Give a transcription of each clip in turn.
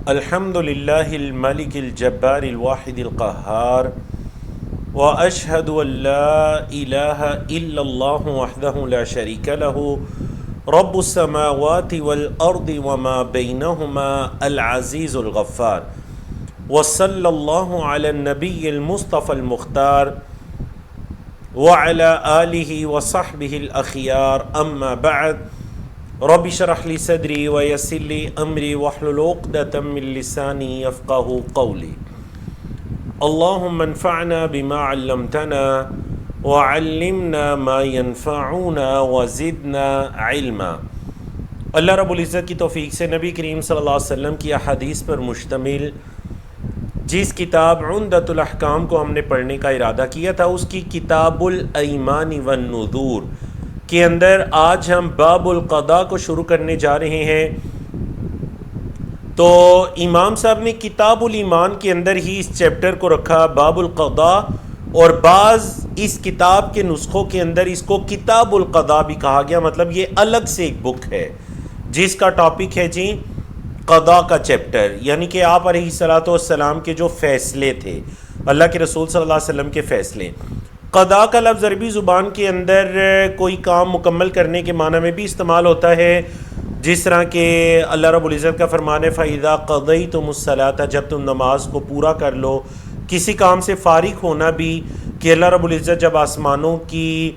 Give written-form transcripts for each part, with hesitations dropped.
الحمد للہ الملک الجبار الواحد القہار واشہد ان لا الہ الا اللہ وحدہ لا شریک لہ رب السماوات والارض وما بینہما العزیز الغفار وصلی اللہ علی النبی المصطفى المختار وعلى آلہ وصحبہ الاخیار اما بعد رب اشرح لی صدری ویسر لی امری واحلل عقدۃ من لسانی یفقہوا قولی اللہم انفعنا بما علمتنا وعلمنا ما ينفعنا وزدنا علما۔ اللہ رب العزت کی توفیق سے نبی کریم صلی اللہ علیہ وسلم کی احادیث پر مشتمل جس کتاب عمدۃ الاحکام کو ہم نے پڑھنے کا ارادہ کیا تھا، اس کی کتاب الایمان والنذور کے اندر آج ہم باب القضاء کو شروع کرنے جا رہے ہیں۔ تو امام صاحب نے کتاب الایمان کے اندر ہی اس چیپٹر کو رکھا باب القضاء، اور بعض اس کتاب کے نسخوں کے اندر اس کو کتاب القضاء بھی کہا گیا، مطلب یہ الگ سے ایک بک ہے جس کا ٹاپک ہے جی قضاء کا چیپٹر، یعنی کہ آپ علیہ الصلوۃ والسلام کے جو فیصلے تھے، اللہ کے رسول صلی اللہ علیہ وسلم کے فیصلے۔ قضاء کا لفظ عربی زبان کے اندر کوئی کام مکمل کرنے کے معنی میں بھی استعمال ہوتا ہے، جس طرح کہ اللہ رب العزت کا فرمان ہے فَإِذَا قَضَيْتُمُ الصَّلَاةَ، جب تم نماز کو پورا کر لو۔ کسی کام سے فارغ ہونا بھی کہ اللہ رب العزت جب آسمانوں کی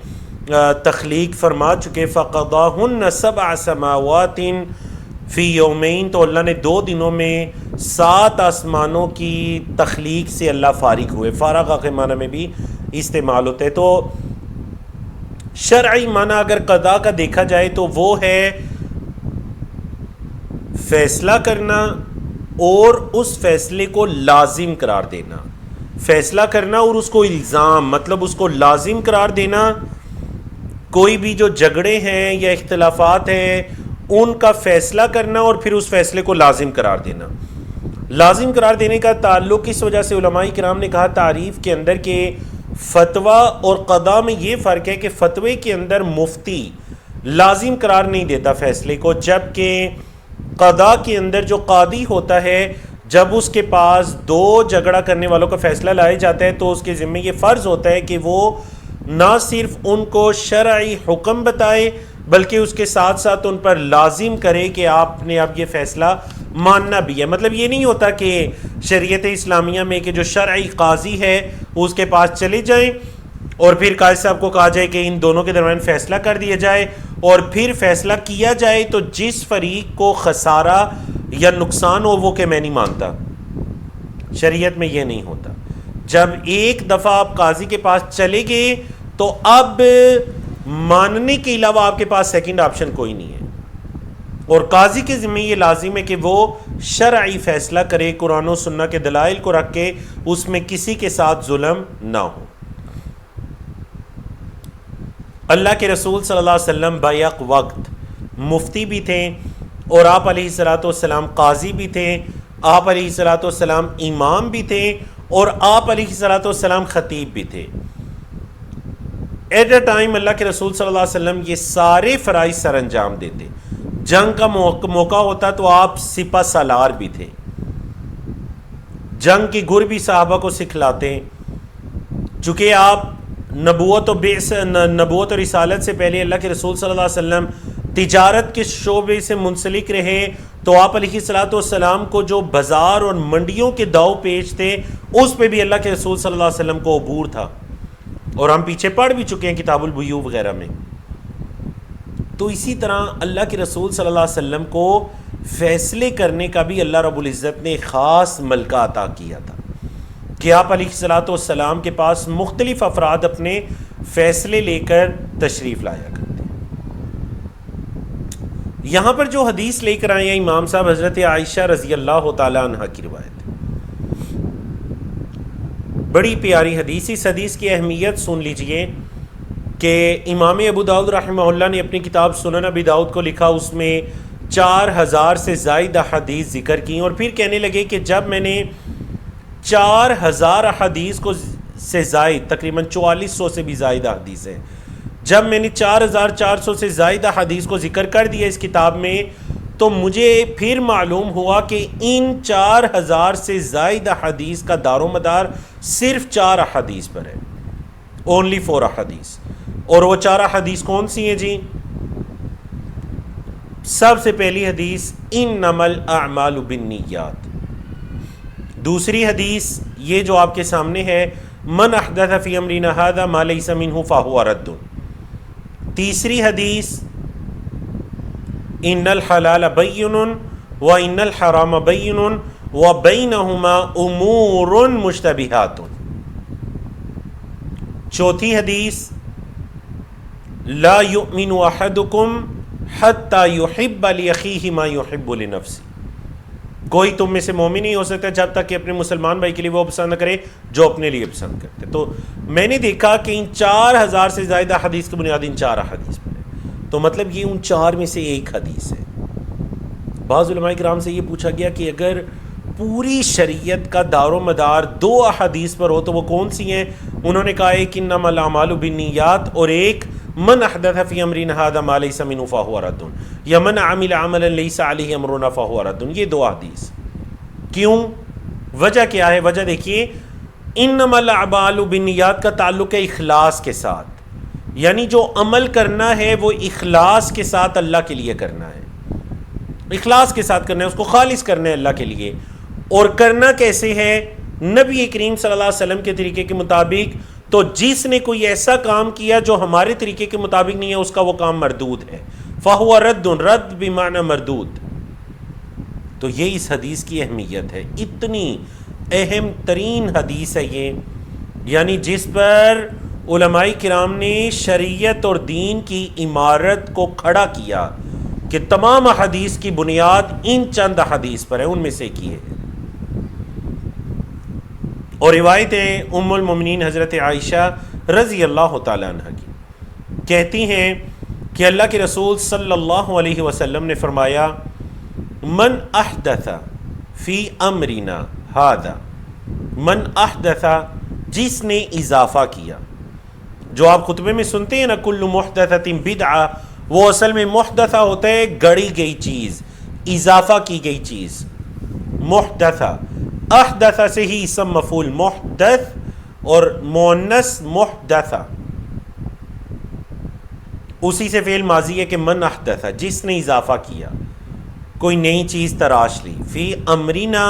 تخلیق فرما چکے فَقَضَاهُنَّ سَبْعَ سَمَاوَاتٍ فی یومین، تو اللہ نے 2 دنوں میں 7 آسمانوں کی تخلیق سے اللہ فارغ ہوئے۔ فارغ کے معنی میں بھی استعمال ہوتا ہے۔ تو شرعی معنی اگر قضاء کا دیکھا جائے تو وہ ہے فیصلہ کرنا اور اس فیصلے کو لازم قرار دینا، فیصلہ کرنا اور اس کو الزام، مطلب اس کو لازم قرار دینا۔ کوئی بھی جو جھگڑے ہیں یا اختلافات ہیں ان کا فیصلہ کرنا اور پھر اس فیصلے کو لازم قرار دینا۔ لازم قرار دینے کا تعلق اس وجہ سے علماء کرام نے کہا تعریف کے اندر کہ فتویٰ اور قضاء میں یہ فرق ہے کہ فتوے کے اندر مفتی لازم قرار نہیں دیتا فیصلے کو، جبکہ قضاء کے اندر جو قاضی ہوتا ہے جب اس کے پاس 2 جھگڑا کرنے والوں کا فیصلہ لایا جاتا ہے تو اس کے ذمہ یہ فرض ہوتا ہے کہ وہ نہ صرف ان کو شرعی حکم بتائے بلکہ اس کے ساتھ ساتھ ان پر لازم کرے کہ آپ نے اب یہ فیصلہ ماننا بھی ہے۔ مطلب یہ نہیں ہوتا کہ شریعت اسلامیہ میں کہ جو شرعی قاضی ہے اس کے پاس چلے جائیں اور پھر قاضی صاحب کو کہا جائے کہ ان دونوں کے درمیان فیصلہ کر دیا جائے، اور پھر فیصلہ کیا جائے تو جس فریق کو خسارہ یا نقصان ہو وہ کہ میں نہیں مانتا۔ شریعت میں یہ نہیں ہوتا۔ جب ایک دفعہ آپ قاضی کے پاس چلے گئے تو اب ماننے کے علاوہ آپ کے پاس سیکنڈ آپشن کوئی نہیں ہے، اور قاضی کے ذمہ یہ لازم ہے کہ وہ شرعی فیصلہ کرے، قرآن و سنہ کے دلائل کو رکھ کے اس میں کسی کے ساتھ ظلم نہ ہو۔ اللہ کے رسول صلی اللہ علیہ وسلم بیک وقت مفتی بھی تھے، اور آپ علیہ الصلوۃ والسلام قاضی بھی تھے، آپ علیہ الصلوۃ والسلام امام بھی تھے، اور آپ علیہ الصلوۃ والسلام خطیب بھی تھے۔ ایٹ اے ٹائم اللہ کے رسول صلی اللہ علیہ وسلم یہ سارے فرائض سر انجام دیتے۔ جنگ کا موقع ہوتا تو آپ سپہ سالار بھی تھے، جنگ کی گر بھی صحابہ کو سکھلاتے۔ چونکہ آپ نبوت و رسالت سے پہلے اللہ کے رسول صلی اللہ علیہ وسلم تجارت کے شعبے سے منسلک رہے، تو آپ علیہ الصلوۃ والسلام کو جو بازار اور منڈیوں کے داؤ پیچ تھے اس پہ بھی اللہ کے رسول صلی اللہ علیہ وسلم کو عبور تھا، اور ہم پیچھے پڑھ بھی چکے ہیں کتاب البیوع وغیرہ میں۔ تو اسی طرح اللہ کے رسول صلی اللہ علیہ وسلم کو فیصلے کرنے کا بھی اللہ رب العزت نے خاص ملکہ عطا کیا تھا کہ آپ علیہ الصلوۃ والسلام کے پاس مختلف افراد اپنے فیصلے لے کر تشریف لایا کرتے ہیں۔ یہاں پر جو حدیث لے کر آئے ہیں امام صاحب حضرت عائشہ رضی اللہ تعالی عنہ کی روایت، بڑی پیاری حدیث۔ اس حدیث کی اہمیت سن لیجئے کہ امام ابو داؤد رحمہ اللہ نے اپنی کتاب سنن ابی داؤد کو لکھا، اس میں 4000 سے زائد احادیث ذکر کی، اور پھر کہنے لگے کہ جب میں نے 4000 احادیث کو سے زائد، تقریباً 4400 سے بھی زائد احادیث ہیں، جب میں نے 4400 سے زائد احادیث کو ذکر کر دیا اس کتاب میں، تو مجھے پھر معلوم ہوا کہ ان 4000 سے زائد احادیث کا دار و مدار صرف 4 احادیث پر ہے، اونلی 4 احادیث. اور وہ 4 احادیث کون سی ہیں جی؟ سب سے پہلی حدیث انما الاعمال بالنیات، دوسری حدیث یہ جو آپ کے سامنے ہے من احدث فی امرنا ھذا ما لیس منہ فہو رد، تیسری حدیث ان الحلال بین وان الحرام بین وبینہما امور مشتبہات، چوتھی حدیث لا یؤمن احدکم حتی یحب لاخیہ ما یحب لنفسہ، کوئی تم میں سے مومن نہیں ہو سکتا جب تک کہ اپنے مسلمان بھائی کے لیے وہ پسند نہ کرے جو اپنے لیے پسند کرتے. تو میں نے دیکھا کہ ان 4000 سے زائدہ حدیث کی بنیاد ان 4 حدیث پر ہے، تو مطلب یہ ان 4 میں سے ایک حدیث ہے. بعض علماء کرام سے یہ پوچھا گیا کہ اگر پوری شریعت کا دار و مدار 2 احادیث پر ہو تو وہ کون سی ہیں؟ انہوں نے کہا ایک انما الاعمال بالنیات اور ایک من احدث فی امرنا ھذا ما لیس منہ فہو رد یا من عمل عملا لیس علیہ امرنا فہو رد. یہ 2 حدیث کیوں؟ وجہ کیا ہے؟ وجہ دیکھیے، انما الاعمال بالنیات کا تعلق ہے اخلاص کے ساتھ، یعنی جو عمل کرنا ہے وہ اخلاص کے ساتھ اللہ کے لیے کرنا ہے، اخلاص کے ساتھ کرنا ہے، اس کو خالص کرنا ہے اللہ کے لیے. اور کرنا کیسے ہے؟ نبی کریم صلی اللہ علیہ وسلم کے طریقے کے مطابق. تو جس نے کوئی ایسا کام کیا جو ہمارے طریقے کے مطابق نہیں ہے اس کا وہ کام مردود ہے. فہو رد، رد بمعنی مردود. تو یہ اس حدیث کی اہمیت ہے، اتنی اہم ترین حدیث ہے یہ، یعنی جس پر علماء کرام نے شریعت اور دین کی عمارت کو کھڑا کیا کہ تمام حدیث کی بنیاد ان چند حدیث پر ہے، ان میں سے کی ہے. اور روایت ہے ام المومنین حضرت عائشہ رضی اللہ تعالی عنہ کی، کہتی ہیں کہ اللہ کے رسول صلی اللہ علیہ وسلم نے فرمایا من احدث فی امرنا ھذا، من احدث جس نے اضافہ کیا. جو آپ خطبے میں سنتے ہیں نا کل محدثۃ بدعہ، وہ اصل میں محدثہ ہوتا ہے گڑی گئی چیز، اضافہ کی گئی چیز. محدثہ، احدثہ سے ہی اسم مفعول محدث اور مؤنث محدثہ، اسی سے فعل ماضی ہے کہ من احدث جس نے اضافہ کیا، کوئی نئی چیز تراش لی، فی امرنا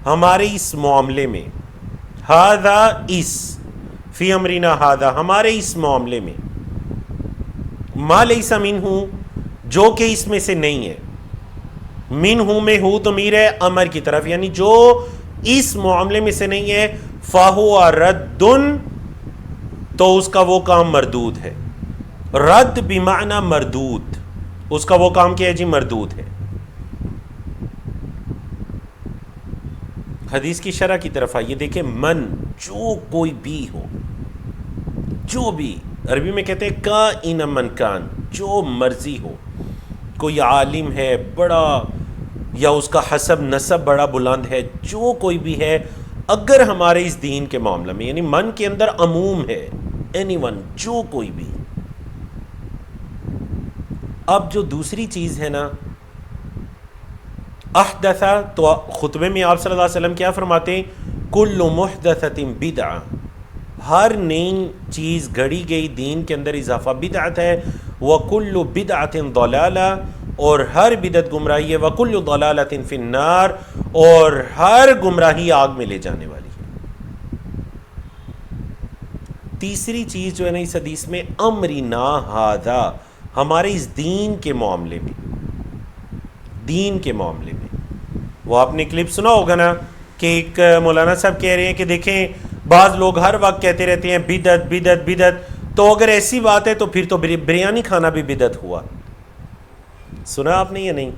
ہمارے اس معاملے میں، ھذا اس، فی امرنا ھذا ہمارے اس معاملے میں، ما لیس منہ جو کہ اس میں سے نہیں ہے، منہ میں ہو تو میر ہے امر کی طرف، یعنی جو اس معاملے میں سے نہیں ہے، فہو رد تو اس کا وہ کام مردود ہے. رد بمعنی مردود، اس کا وہ کام کیا ہے جی؟ مردود ہے. حدیث کی شرح کی طرف آئیے، دیکھیں من جو کوئی بھی ہو، جو بھی، عربی میں کہتے ہیں کائن من کان، جو مرضی ہو، کوئی عالم ہے بڑا یا اس کا حسب نسب بڑا بلند ہے، جو کوئی بھی ہے، اگر ہمارے اس دین کے معاملے میں، یعنی من کے اندر عموم ہے، اینی ون، جو کوئی بھی. اب جو دوسری چیز ہے نا احدثہ، تو خطبے میں آپ صلی اللہ علیہ وسلم کیا فرماتے ہیں؟ کل محدثۃ بدعہ، ہر نئی چیز گھڑی گئی دین کے اندر اضافہ بدعت ہے. وکل بدعت ضلالہ، اور ہر بدعت گمراہی ہے. وکل ضلالۃ فی النار، اور ہر گمراہی آگ میں لے جانے والی ہے. تیسری چیز جو ہے نا اس حدیث میں، امرنا ھذا، ہمارے اس دین کے معاملے میں، دین کے معاملے میں. وہ آپ نے کلپ سنا ہوگا نا کہ ایک مولانا صاحب کہہ رہے ہیں کہ دیکھیں بعض لوگ ہر وقت کہتے رہتے ہیں بدعت بدعت بدعت، تو اگر ایسی بات ہے تو پھر تو بریانی کھانا بھی بدعت ہوا. سنا آپ نے یا نہیں؟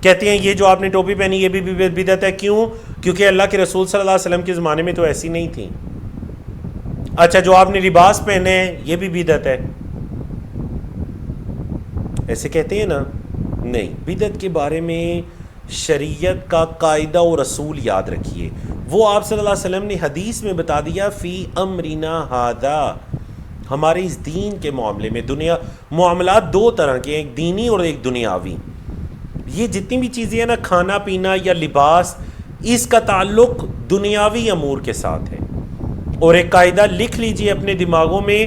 کہتے ہیں یہ جو آپ نے ٹوپی پہنی یہ بھی بدعت ہے. کیوں؟ کیونکہ اللہ کے رسول صلی اللہ علیہ وسلم کے زمانے میں تو ایسی نہیں تھی. اچھا جو آپ نے لباس پہنے ہیں یہ بھی بدعت ہے، ایسے کہتے ہیں نا؟ نہیں، بدعت کے بارے میں شریعت کا قاعدہ و رسول یاد رکھیے، وہ آپ صلی اللہ علیہ وسلم نے حدیث میں بتا دیا، فی امرنا ھذا، ہمارے اس دین کے معاملے میں. دنیا معاملات 2 طرح کے، ایک دینی اور ایک دنیاوی. یہ جتنی بھی چیزیں ہیں نا، کھانا پینا یا لباس، اس کا تعلق دنیاوی امور کے ساتھ ہے. اور ایک قاعدہ لکھ لیجئے اپنے دماغوں میں،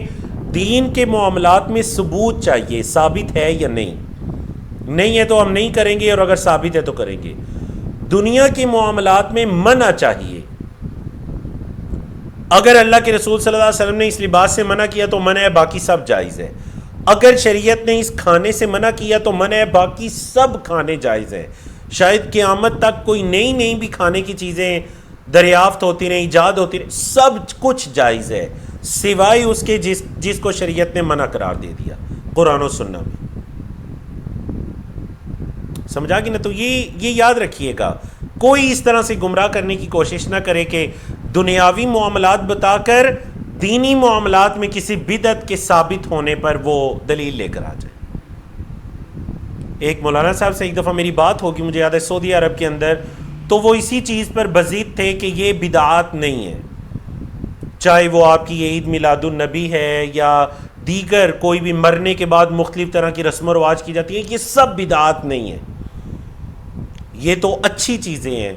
دین کے معاملات میں ثبوت چاہیے، ثابت ہے یا نہیں ہے تو ہم نہیں کریں گے، اور اگر ثابت ہے تو کریں گے. دنیا کے معاملات میں منع چاہیے. اگر اللہ کے رسول صلی اللہ علیہ وسلم نے اس لباس سے منع کیا تو منع ہے، باقی سب جائز ہے. اگر شریعت نے اس کھانے سے منع کیا تو منع ہے، باقی سب کھانے جائز ہیں. شاید قیامت تک کوئی نئی بھی کھانے کی چیزیں دریافت ہوتی رہیں، ایجاد ہوتی رہیں، سب کچھ جائز ہے سوائے اس کے جس کو شریعت نے منع قرار دے دیا قرآن و سنہ میں. سمجھا کہ نا؟ تو یہ یاد رکھیے گا، کوئی اس طرح سے گمراہ کرنے کی کوشش نہ کرے کہ دنیاوی معاملات بتا کر دینی معاملات میں کسی بدعت کے ثابت ہونے پر وہ دلیل لے کر آ جائے. ایک مولانا صاحب سے ایک دفعہ میری بات ہوگی، مجھے یاد ہے سعودی عرب کے اندر، تو وہ اسی چیز پر بزید تھے کہ یہ بدعات نہیں ہے، چاہے وہ آپ کی عید میلاد النبی ہے یا دیگر کوئی بھی مرنے کے بعد مختلف طرح کی رسم و رواج کی جاتی ہے، یہ سب بدعات نہیں ہیں، یہ تو اچھی چیزیں ہیں.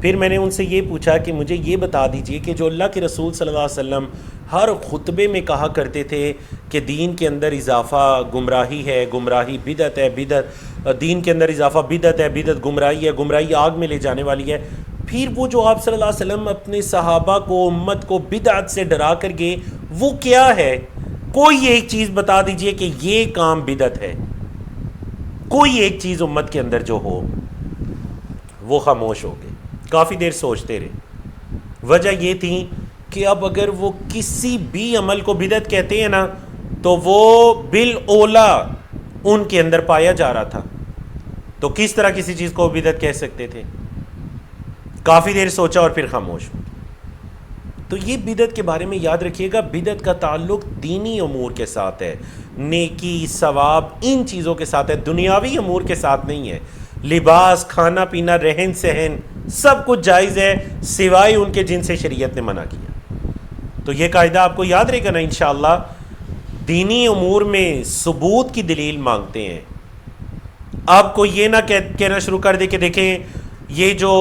پھر میں نے ان سے یہ پوچھا کہ مجھے یہ بتا دیجئے کہ جو اللہ کے رسول صلی اللہ علیہ وسلم ہر خطبے میں کہا کرتے تھے کہ دین کے اندر اضافہ گمراہی ہے، گمراہی بدعت ہے، بدعت دین کے اندر اضافہ بدعت ہے، بدعت گمراہی ہے، گمراہی آگ میں لے جانے والی ہے، پھر وہ جو آپ صلی اللہ علیہ وسلم اپنے صحابہ کو، امت کو بدعت سے ڈرا کر گئے، وہ کیا ہے؟ کوئی ایک چیز بتا دیجئے کہ یہ کام بدعت ہے، کوئی ایک چیز امت کے اندر جو ہو. وہ خاموش ہو گئے، کافی دیر سوچتے رہے. وجہ یہ تھی کہ اب اگر وہ کسی بھی عمل کو بدعت کہتے ہیں نا تو وہ بالاولا ان کے اندر پایا جا رہا تھا، تو کس طرح کسی چیز کو بدعت کہہ سکتے تھے؟ کافی دیر سوچا اور پھر خاموش ہو. تو یہ بدعت کے بارے میں یاد رکھیے گا، بدعت کا تعلق دینی امور کے ساتھ ہے، نیکی ثواب ان چیزوں کے ساتھ ہے، دنیاوی امور کے ساتھ نہیں ہے. لباس، کھانا پینا، رہن سہن سب کچھ جائز ہے سوائے ان کے جن سے شریعت نے منع کیا. تو یہ قاعدہ آپ کو یاد رہے گا نا انشاءاللہ. دینی امور میں ثبوت کی دلیل مانگتے ہیں. آپ کو یہ نہ کہنا شروع کر دے کہ دیکھیں یہ جو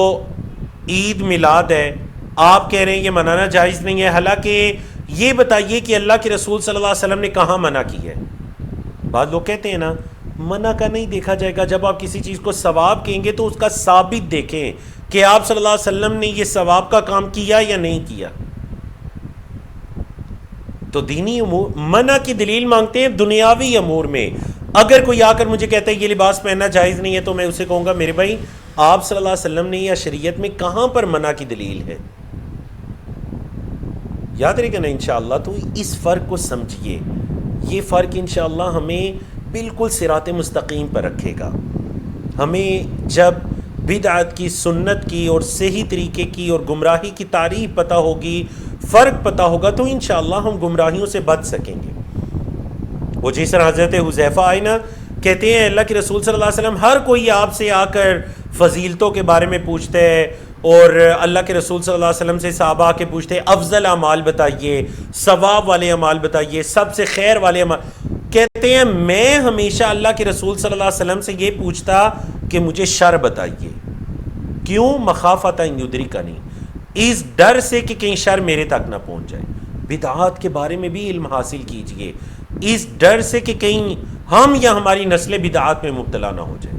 عید میلاد ہے آپ کہہ رہے ہیں یہ منانا جائز نہیں ہے، حالانکہ یہ بتائیے کہ اللہ کے رسول صلی اللہ علیہ وسلم نے کہاں منع کی ہے. بعض لوگ کہتے ہیں نا منع کا نہیں دیکھا جائے گا، جب آپ کسی چیز کو ثواب کہیں گے تو اس کا ثابت دیکھیں کہ آپ صلی اللہ علیہ وسلم نے یہ ثواب کا کام کیا یا نہیں کیا. تو دینی امور منع کی دلیل مانگتے ہیں دنیاوی امور میں. اگر کوئی آ کر مجھے کہتا ہے یہ لباس پہننا جائز نہیں ہے تو میں اسے کہوں گا میرے بھائی آپ صلی اللہ علیہ وسلم نے یا شریعت میں کہاں پر منع کی دلیل ہے؟ یاد رہے گا نا انشاءاللہ. تو اس فرق کو سمجھیے، یہ فرق انشاءاللہ ہمیں بالکل صراط مستقیم پر رکھے گا. ہمیں جب بدعت کی، سنت کی اور صحیح طریقے کی اور گمراہی کی تعریف پتہ ہوگی، فرق پتہ ہوگا، تو انشاءاللہ ہم گمراہیوں سے بچ سکیں گے. وہ جس طرح حضرت حذیفہ آئے نا، کہتے ہیں اللہ کے رسول صلی اللہ علیہ وسلم ہر کوئی آپ سے آ کر فضیلتوں کے بارے میں پوچھتے ہے، اور اللہ کے رسول صلی اللہ علیہ وسلم سے صحابہ آ کے پوچھتے ہیں افضل اعمال بتائیے، ثواب والے اعمال بتائیے، سب سے خیر والے اعمال. کہتے ہیں میں ہمیشہ اللہ کے رسول صلی اللہ علیہ وسلم سے یہ پوچھتا کہ مجھے شر بتائیے. کیوں؟ مخافۃ ان یدرکنی، اس ڈر سے کہ کہیں شر میرے تک نہ پہنچ جائے. بدعات کے بارے میں بھی علم حاصل کیجئے، اس ڈر سے کہ کہیں ہم یا ہماری نسل بدعات میں مبتلا نہ ہو جائے.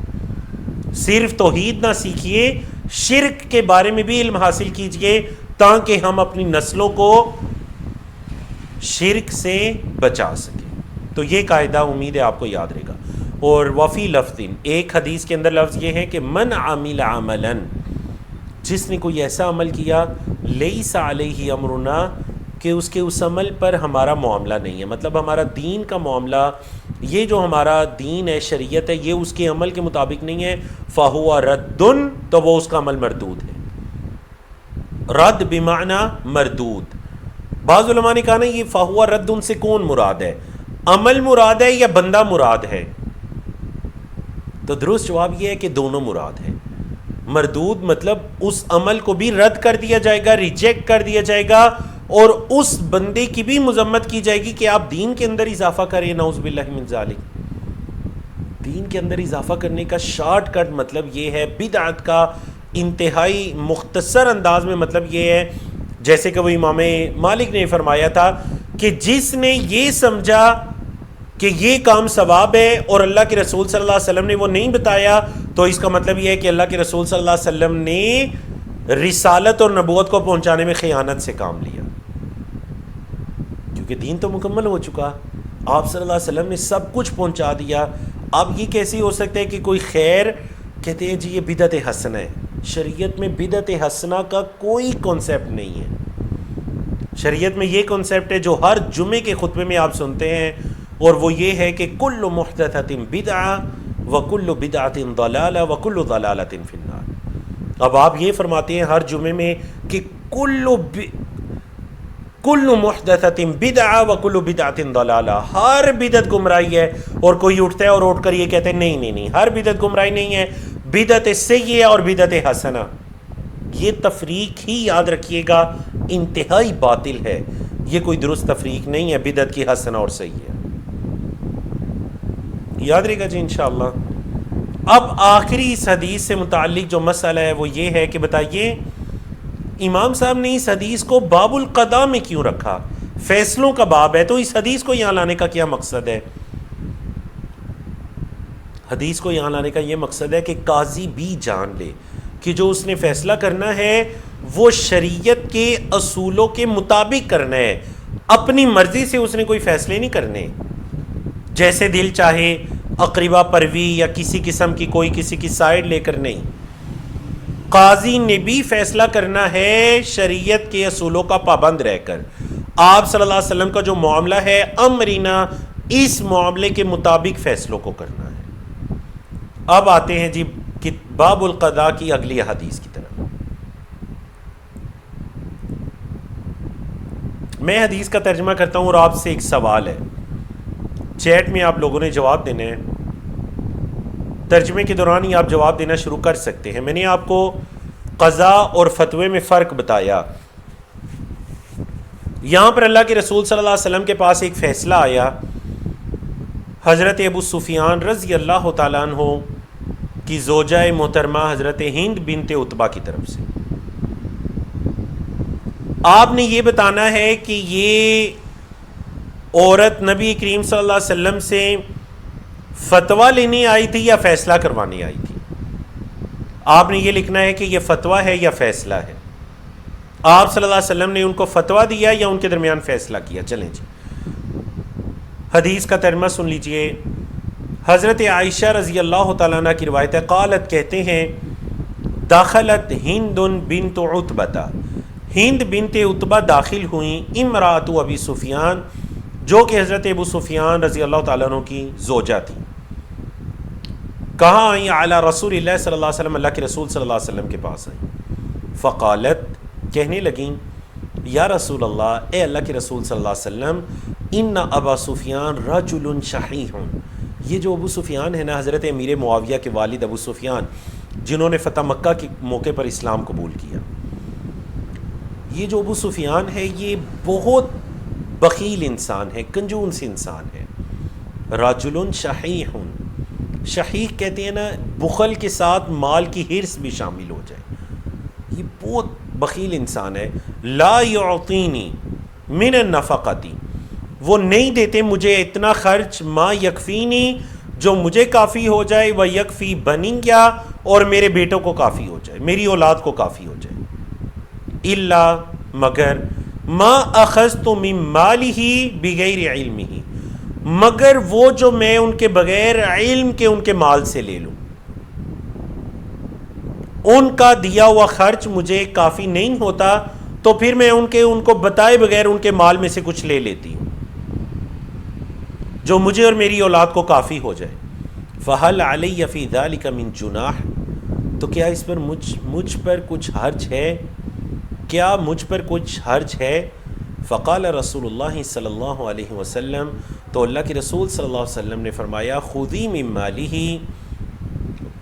صرف توحید نہ سیکھیے، شرک کے بارے میں بھی علم حاصل کیجئے تاکہ ہم اپنی نسلوں کو شرک سے بچا سکیں. تو یہ قاعدہ امید ہے آپ کو یاد رہے گا. اور وفی لفظ، ایک حدیث کے اندر لفظ یہ ہے کہ من عمل عملا، جس نے کوئی ایسا عمل کیا لیس علیہ امرنا، کہ اس کے اس عمل پر ہمارا معاملہ نہیں ہے، مطلب ہمارا دین کا معاملہ، یہ جو ہمارا دین ہے، شریعت ہے، یہ اس کے عمل کے مطابق نہیں ہے، فہو رد، تو وہ اس کا عمل مردود ہے. رد بمعنی مردود. بعض علماء نے کہا نا یہ فہو رد ان سے کون مراد ہے، عمل مراد ہے یا بندہ مراد ہے؟ تو درست جواب یہ ہے کہ دونوں مراد ہیں. مردود مطلب اس عمل کو بھی رد کر دیا جائے گا، ریجیکٹ کر دیا جائے گا، اور اس بندے کی بھی مذمت کی جائے گی کہ آپ دین کے اندر اضافہ کریں، نعوذ باللہ من ذالک. دین کے اندر اضافہ کرنے کا شارٹ کٹ مطلب یہ ہے، بدعت کا انتہائی مختصر انداز میں مطلب یہ ہے، جیسے کہ وہ امام مالک نے فرمایا تھا کہ جس نے یہ سمجھا کہ یہ کام ثواب ہے اور اللہ کے رسول صلی اللہ علیہ وسلم نے وہ نہیں بتایا، تو اس کا مطلب یہ ہے کہ اللہ کے رسول صلی اللہ علیہ وسلم نے رسالت اور نبوت کو پہنچانے میں خیانت سے کام لیا، کیونکہ دین تو مکمل ہو چکا، آپ صلی اللہ علیہ وسلم نے سب کچھ پہنچا دیا۔ اب یہ کیسے ہو سکتا ہے کہ کوئی خیر کہتے ہیں جی یہ بدعت حسنہ ہے؟ شریعت میں بدعت حسنہ کا کوئی کانسیپٹ نہیں ہے۔ شریعت میں یہ کانسیپٹ ہے جو ہر جمعے کے خطبے میں آپ سنتے ہیں، اور وہ یہ ہے کہ کل محدثۃ بدعہ وکل بدعۃ ضلالہ وکل ضلالۃ فی النار۔ اب آپ یہ فرماتے ہیں ہر جمعے میں کہ کل محدثۃ بدعہ وکل بدعۃ ضلالہ، ہر بدعت گمراہی ہے، اور کوئی اٹھتا ہے اور اٹھ کر یہ کہتے ہیں نہیں، ہر بدعت گمراہی نہیں ہے، بدعت سیئہ اور بدعت حسنہ۔ یہ تفریق ہی یاد رکھیے گا انتہائی باطل ہے، یہ کوئی درست تفریق نہیں ہے بدعت کی حسنہ اور سیئہ، یاد رہے گا جی انشاءاللہ۔ اب آخری اس حدیث سے متعلق جو مسئلہ ہے وہ یہ ہے کہ بتائیے امام صاحب نے اس حدیث کو باب القضاء میں کیوں رکھا؟ فیصلوں کا باب ہے، تو اس حدیث کو یہاں لانے کا کیا مقصد ہے؟ حدیث کو یہاں لانے کا یہ مقصد ہے کہ قاضی بھی جان لے کہ جو اس نے فیصلہ کرنا ہے وہ شریعت کے اصولوں کے مطابق کرنا ہے، اپنی مرضی سے اس نے کوئی فیصلے نہیں کرنے جیسے دل چاہے، اقربا پروی یا کسی قسم کی کوئی کسی کی سائیڈ لے کر نہیں۔ قاضی نے بھی فیصلہ کرنا ہے شریعت کے اصولوں کا پابند رہ کر، آپ صلی اللہ علیہ وسلم کا جو معاملہ ہے امرینا، اس معاملے کے مطابق فیصلوں کو کرنا ہے۔ اب آتے ہیں جی باب القضاء کی اگلی حدیث کی طرف۔ میں حدیث کا ترجمہ کرتا ہوں اور آپ سے ایک سوال ہے، چیٹ میں آپ لوگوں نے جواب دینا ہے، ترجمے کے دوران ہی آپ جواب دینا شروع کر سکتے ہیں۔ میں نے آپ کو قضاء اور فتوے میں فرق بتایا۔ یہاں پر اللہ کے رسول صلی اللہ علیہ وسلم کے پاس ایک فیصلہ آیا حضرت ابو سفیان رضی اللہ تعالیٰ عنہ کی زوجہ محترمہ حضرت ہند بنت عتبہ کی طرف سے۔ آپ نے یہ بتانا ہے کہ یہ عورت نبی کریم صلی اللہ علیہ وسلم سے فتویٰ لینے آئی تھی یا فیصلہ کروانے آئی تھی۔ آپ نے یہ لکھنا ہے کہ یہ فتویٰ ہے یا فیصلہ ہے۔ آپ صلی اللہ علیہ وسلم نے ان کو فتویٰ دیا یا ان کے درمیان فیصلہ کیا؟ چلیں جی حدیث کا ترجمہ سن لیجئے۔ حضرت عائشہ رضی اللہ تعالیٰ عنہ کی روایت ہے، قالت کہتے ہیں دخلت ہند بنت عتبہ، ہند بنت عتبہ داخل ہوئیں، امرأۃ ابی سفیان، جو کہ حضرت ابو سفیان رضی اللہ تعالیٰ عنہ کی زوجہ تھی۔ کہاں آئیں؟ علی رسول اللہ صلی اللہ علیہ وسلم، اللہ کے رسول صلی اللہ علیہ وسلم کے پاس آئیں۔ فقالت، کہنے لگیں یا رسول اللہ، اے اللہ کے رسول صلی اللہ علیہ وسلم، ان ابا سفیان رجل شحیح، یہ جو ابو سفیان ہے نا، حضرت امیر معاویہ کے والد ابو سفیان، جنہوں نے فتح مکہ کے موقع پر اسلام قبول کیا، یہ جو ابو سفیان ہے یہ بہت بخیل انسان ہے، کنجوس انسان ہے۔ رجل شحیح، شحیح کہتے ہیں نا بخل کے ساتھ مال کی ہرس بھی شامل ہو جائے، یہ بہت بخیل انسان ہے۔ لا یعطینی من النفقتی، وہ نہیں دیتے مجھے اتنا خرچ، ما یکفینی، جو مجھے کافی ہو جائے، و یکفی بنی، یا اور میرے بیٹوں کو کافی ہو جائے، میری اولاد کو کافی ہو جائے۔ الا، مگر، ما اخذت من مالہ بغیر علمہ، مگر وہ جو میں ان کے بغیر علم کے ان کے مال سے لے لوں، ان کا دیا ہوا خرچ مجھے کافی نہیں ہوتا تو پھر میں ان کو بتائے بغیر ان کے مال میں سے کچھ لے لیتی ہوں جو مجھے اور میری اولاد کو کافی ہو جائے۔ فہل علی فی ذلک من جناح، تو کیا اس پر مجھ پر کچھ حرج ہے؟ کیا مجھ پر کچھ حرج ہے؟ فقال رسول اللہ صلی اللہ علیہ وسلم، تو اللہ کے رسول صلی اللہ علیہ وسلم نے فرمایا، خذی من مالہ،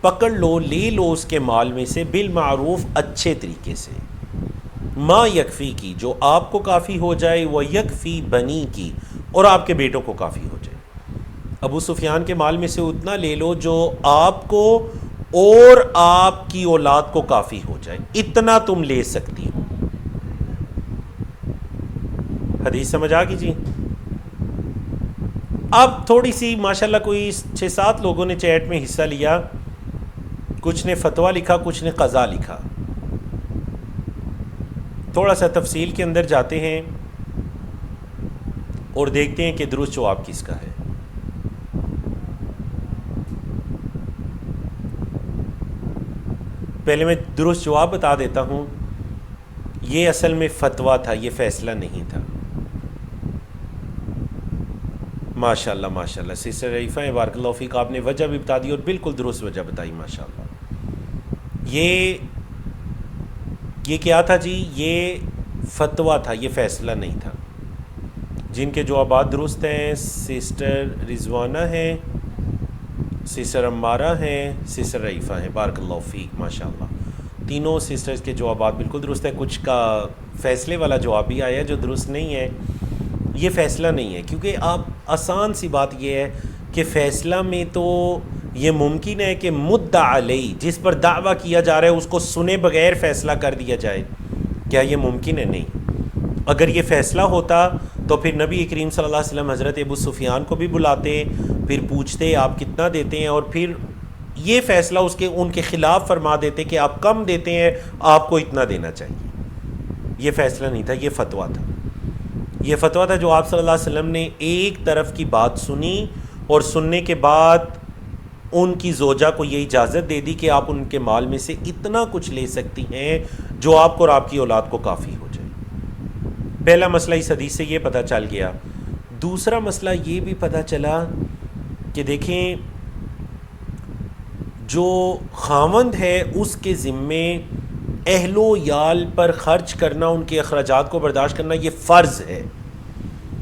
پکڑ لو، لے لو اس کے مال میں سے، بالمعروف، اچھے طریقے سے، ما یکفی کی، جو آپ کو کافی ہو جائے، وہ یکفی بنی کی، اور آپ کے بیٹوں کو کافی ہو جائے۔ ابو سفیان کے مال میں سے اتنا لے لو جو آپ کو اور آپ کی اولاد کو کافی ہو جائے، اتنا تم لے سکتی ہو۔ حدیث سمجھ آ گئی جی؟ اب تھوڑی سی ماشاءاللہ کوئی 6-7 لوگوں نے چیٹ میں حصہ لیا، کچھ نے فتویٰ لکھا، کچھ نے قضا لکھا۔ تھوڑا سا تفصیل کے اندر جاتے ہیں اور دیکھتے ہیں کہ درست جواب کس کا ہے۔ پہلے میں درست جواب بتا دیتا ہوں، یہ اصل میں فتویٰ تھا، یہ فیصلہ نہیں تھا۔ ماشاءاللہ ماشاءاللہ سسٹر عریفہ بارک اللہ فیک، آپ نے وجہ بھی بتا دی اور بالکل درست وجہ بتائی ماشاءاللہ۔ یہ کیا تھا جی؟ یہ فتویٰ تھا، یہ فیصلہ نہیں تھا۔ جن کے جوابات درست ہیں سسٹر رضوانہ ہیں، سسٹر عمارہ ہیں، سسٹر عریفہ ہیں، بارک اللہ فیک ماشاءاللہ۔ تینوں سسٹرز کے جوابات بالکل درست ہیں۔ کچھ کا فیصلے والا جواب بھی آیا جو درست نہیں ہے۔ یہ فیصلہ نہیں ہے، کیونکہ آپ آسان سی بات یہ ہے کہ فیصلہ میں تو یہ ممکن ہے کہ مدعا علیہ، جس پر دعویٰ کیا جا رہا ہے، اس کو سنے بغیر فیصلہ کر دیا جائے۔ کیا یہ ممکن ہے؟ نہیں۔ اگر یہ فیصلہ ہوتا تو پھر نبی کریم صلی اللہ علیہ وسلم حضرت ابو سفیان کو بھی بلاتے، پھر پوچھتے آپ کتنا دیتے ہیں، اور پھر یہ فیصلہ ان کے خلاف فرما دیتے کہ آپ کم دیتے ہیں، آپ کو اتنا دینا چاہیے۔ یہ فیصلہ نہیں تھا، یہ فتویٰ تھا۔ یہ فتویٰ تھا جو آپ صلی اللہ علیہ وسلم نے ایک طرف کی بات سنی اور سننے کے بعد ان کی زوجہ کو یہ اجازت دے دی کہ آپ ان کے مال میں سے اتنا کچھ لے سکتی ہیں جو آپ کو اور آپ کی اولاد کو کافی ہو جائے۔ پہلا مسئلہ اس حدیث سے یہ پتہ چل گیا۔ دوسرا مسئلہ یہ بھی پتہ چلا کہ دیکھیں جو خاوند ہے اس کے ذمے اہل و یال پر خرچ کرنا، ان کے اخراجات کو برداشت کرنا، یہ فرض ہے۔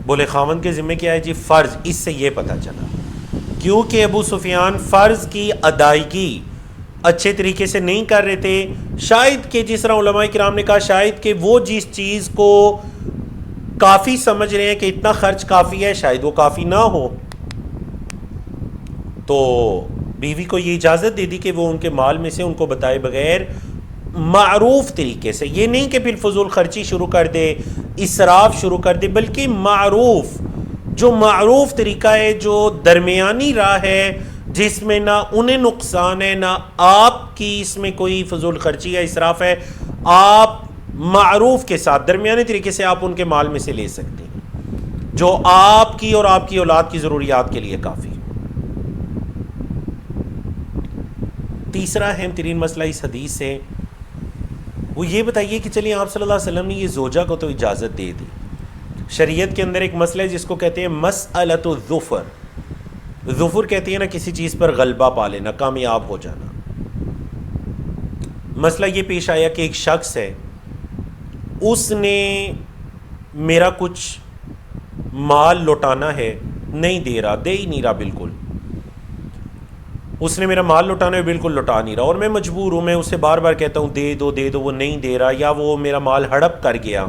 بولے خاوند کے ذمے کیا ہے جی؟ فرض۔ اس سے یہ پتہ چلا کیونکہ ابو سفیان فرض کی ادائیگی اچھے طریقے سے نہیں کر رہے تھے، شاید کہ جس طرح علماء کرام نے کہا شاید کہ وہ جس چیز کو کافی سمجھ رہے ہیں کہ اتنا خرچ کافی ہے، شاید وہ کافی نہ ہو، تو بیوی کو یہ اجازت دے دی کہ وہ ان کے مال میں سے ان کو بتائے بغیر معروف طریقے سے، یہ نہیں کہ پھر فضول خرچی شروع کر دے، اسراف شروع کر دے، بلکہ معروف طریقہ ہے، جو درمیانی راہ ہے، جس میں نہ انہیں نقصان ہے نہ آپ کی اس میں کوئی فضول خرچی یا اسراف ہے، آپ معروف کے ساتھ درمیانی طریقے سے آپ ان کے مال میں سے لے سکتے ہیں جو آپ کی اور آپ کی اولاد کی ضروریات کے لیے کافی۔ تیسرا اہم ترین مسئلہ اس حدیث سے وہ یہ بتائیے کہ چلیے آپ صلی اللہ علیہ وسلم نے یہ زوجہ کو تو اجازت دے دی، شریعت کے اندر ایک مسئلہ ہے جس کو کہتے ہیں مسئلۃ الظفر۔ ظفر کہتے ہیں نا کسی چیز پر غلبہ پا لینا، کامیاب ہو جانا۔ مسئلہ یہ پیش آیا کہ ایک شخص ہے، اس نے میرا کچھ مال لوٹانا ہے، نہیں دے رہا، دے ہی نہیں رہا، بالکل اس نے میرا مال لوٹانا ہے، بالکل لوٹا نہیں رہا، اور میں مجبور ہوں، میں اسے بار بار کہتا ہوں دے دو دے دو، وہ نہیں دے رہا، یا وہ میرا مال ہڑپ کر گیا۔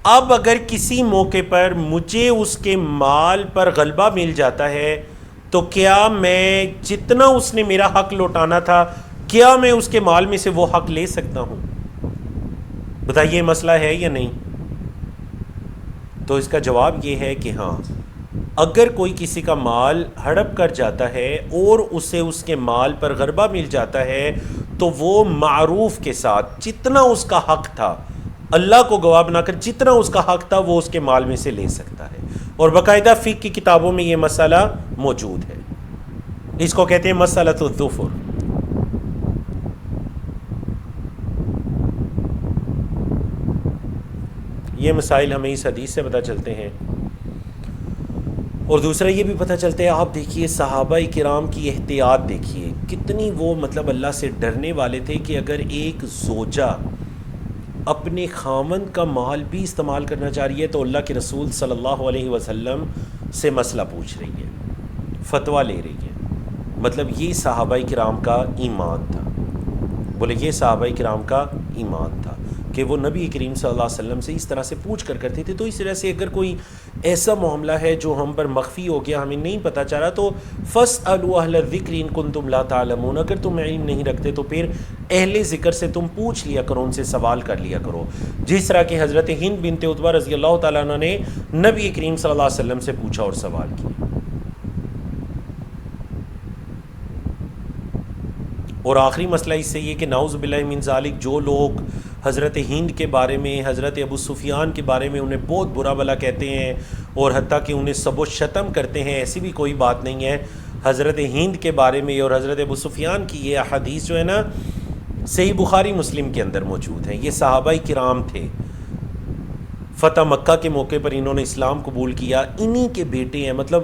اب اگر کسی موقع پر مجھے اس کے مال پر غلبہ مل جاتا ہے تو کیا میں جتنا اس نے میرا حق لوٹانا تھا، کیا میں اس کے مال میں سے وہ حق لے سکتا ہوں؟ بتائیے مسئلہ ہے یا نہیں؟ تو اس کا جواب یہ ہے کہ ہاں، اگر کوئی کسی کا مال ہڑپ کر جاتا ہے اور اسے اس کے مال پر غلبہ مل جاتا ہے تو وہ معروف کے ساتھ جتنا اس کا حق تھا، اللہ کو گواہ بنا کر جتنا اس کا حق تھا وہ اس کے مال میں سے لے سکتا ہے، اور باقاعدہ فقہ کی کتابوں میں یہ مسئلہ موجود ہے۔ اس کو کہتے ہیں مسئلۃ الظفر۔ یہ مسائل ہمیں اس حدیث سے پتہ چلتے ہیں، اور دوسرا یہ بھی پتہ چلتا ہے، آپ دیکھیے صحابہ کرام کی احتیاط دیکھیے، کتنی وہ اللہ سے ڈرنے والے تھے کہ اگر ایک زوجہ اپنے خاوند کا مال بھی استعمال کرنا چاہ رہی ہے تو اللہ کے رسول صلی اللہ علیہ وسلم سے مسئلہ پوچھ رہی ہے، فتویٰ لے رہی ہے۔ یہ صحابہ کرام کا ایمان تھا، بولے یہ صحابہ کرام کا ایمان تھا۔ کہ وہ نبی کریم صلی اللہ علیہ وسلم سے اس طرح سے پوچھ کر کرتے تھے. تو اس طرح سے اگر کوئی ایسا معاملہ ہے جو ہم پر مخفی ہو گیا, ہمیں نہیں پتہ چلا, تو فاسألوا اہل الذکر ان کنتم لا تعلمون, اگر تم علم نہیں رکھتے تو پھر اہل ذکر سے تم پوچھ لیا کرو, ان سے سوال کر لیا کرو. جس طرح کہ حضرت ہند بنت عتبہ رضی اللہ تعالیٰ عنہ نے نبی کریم صلی اللہ علیہ وسلم سے پوچھا اور سوال کیا. اور آخری مسئلہ اس سے یہ کہ نعوذ باللہ من ذالک, جو لوگ حضرت ہند کے بارے میں, حضرت ابو سفیان کے بارے میں انہیں بہت برا بھلا کہتے ہیں اور حتیٰ کہ انہیں سب و شتم کرتے ہیں, ایسی بھی کوئی بات نہیں ہے. حضرت ہند کے بارے میں اور حضرت ابو سفیان کی یہ احادیث جو ہے نا صحیح بخاری مسلم کے اندر موجود ہیں. یہ صحابہ کرام تھے, فتح مکہ کے موقع پر انہوں نے اسلام قبول کیا, انہی کے بیٹے ہیں. مطلب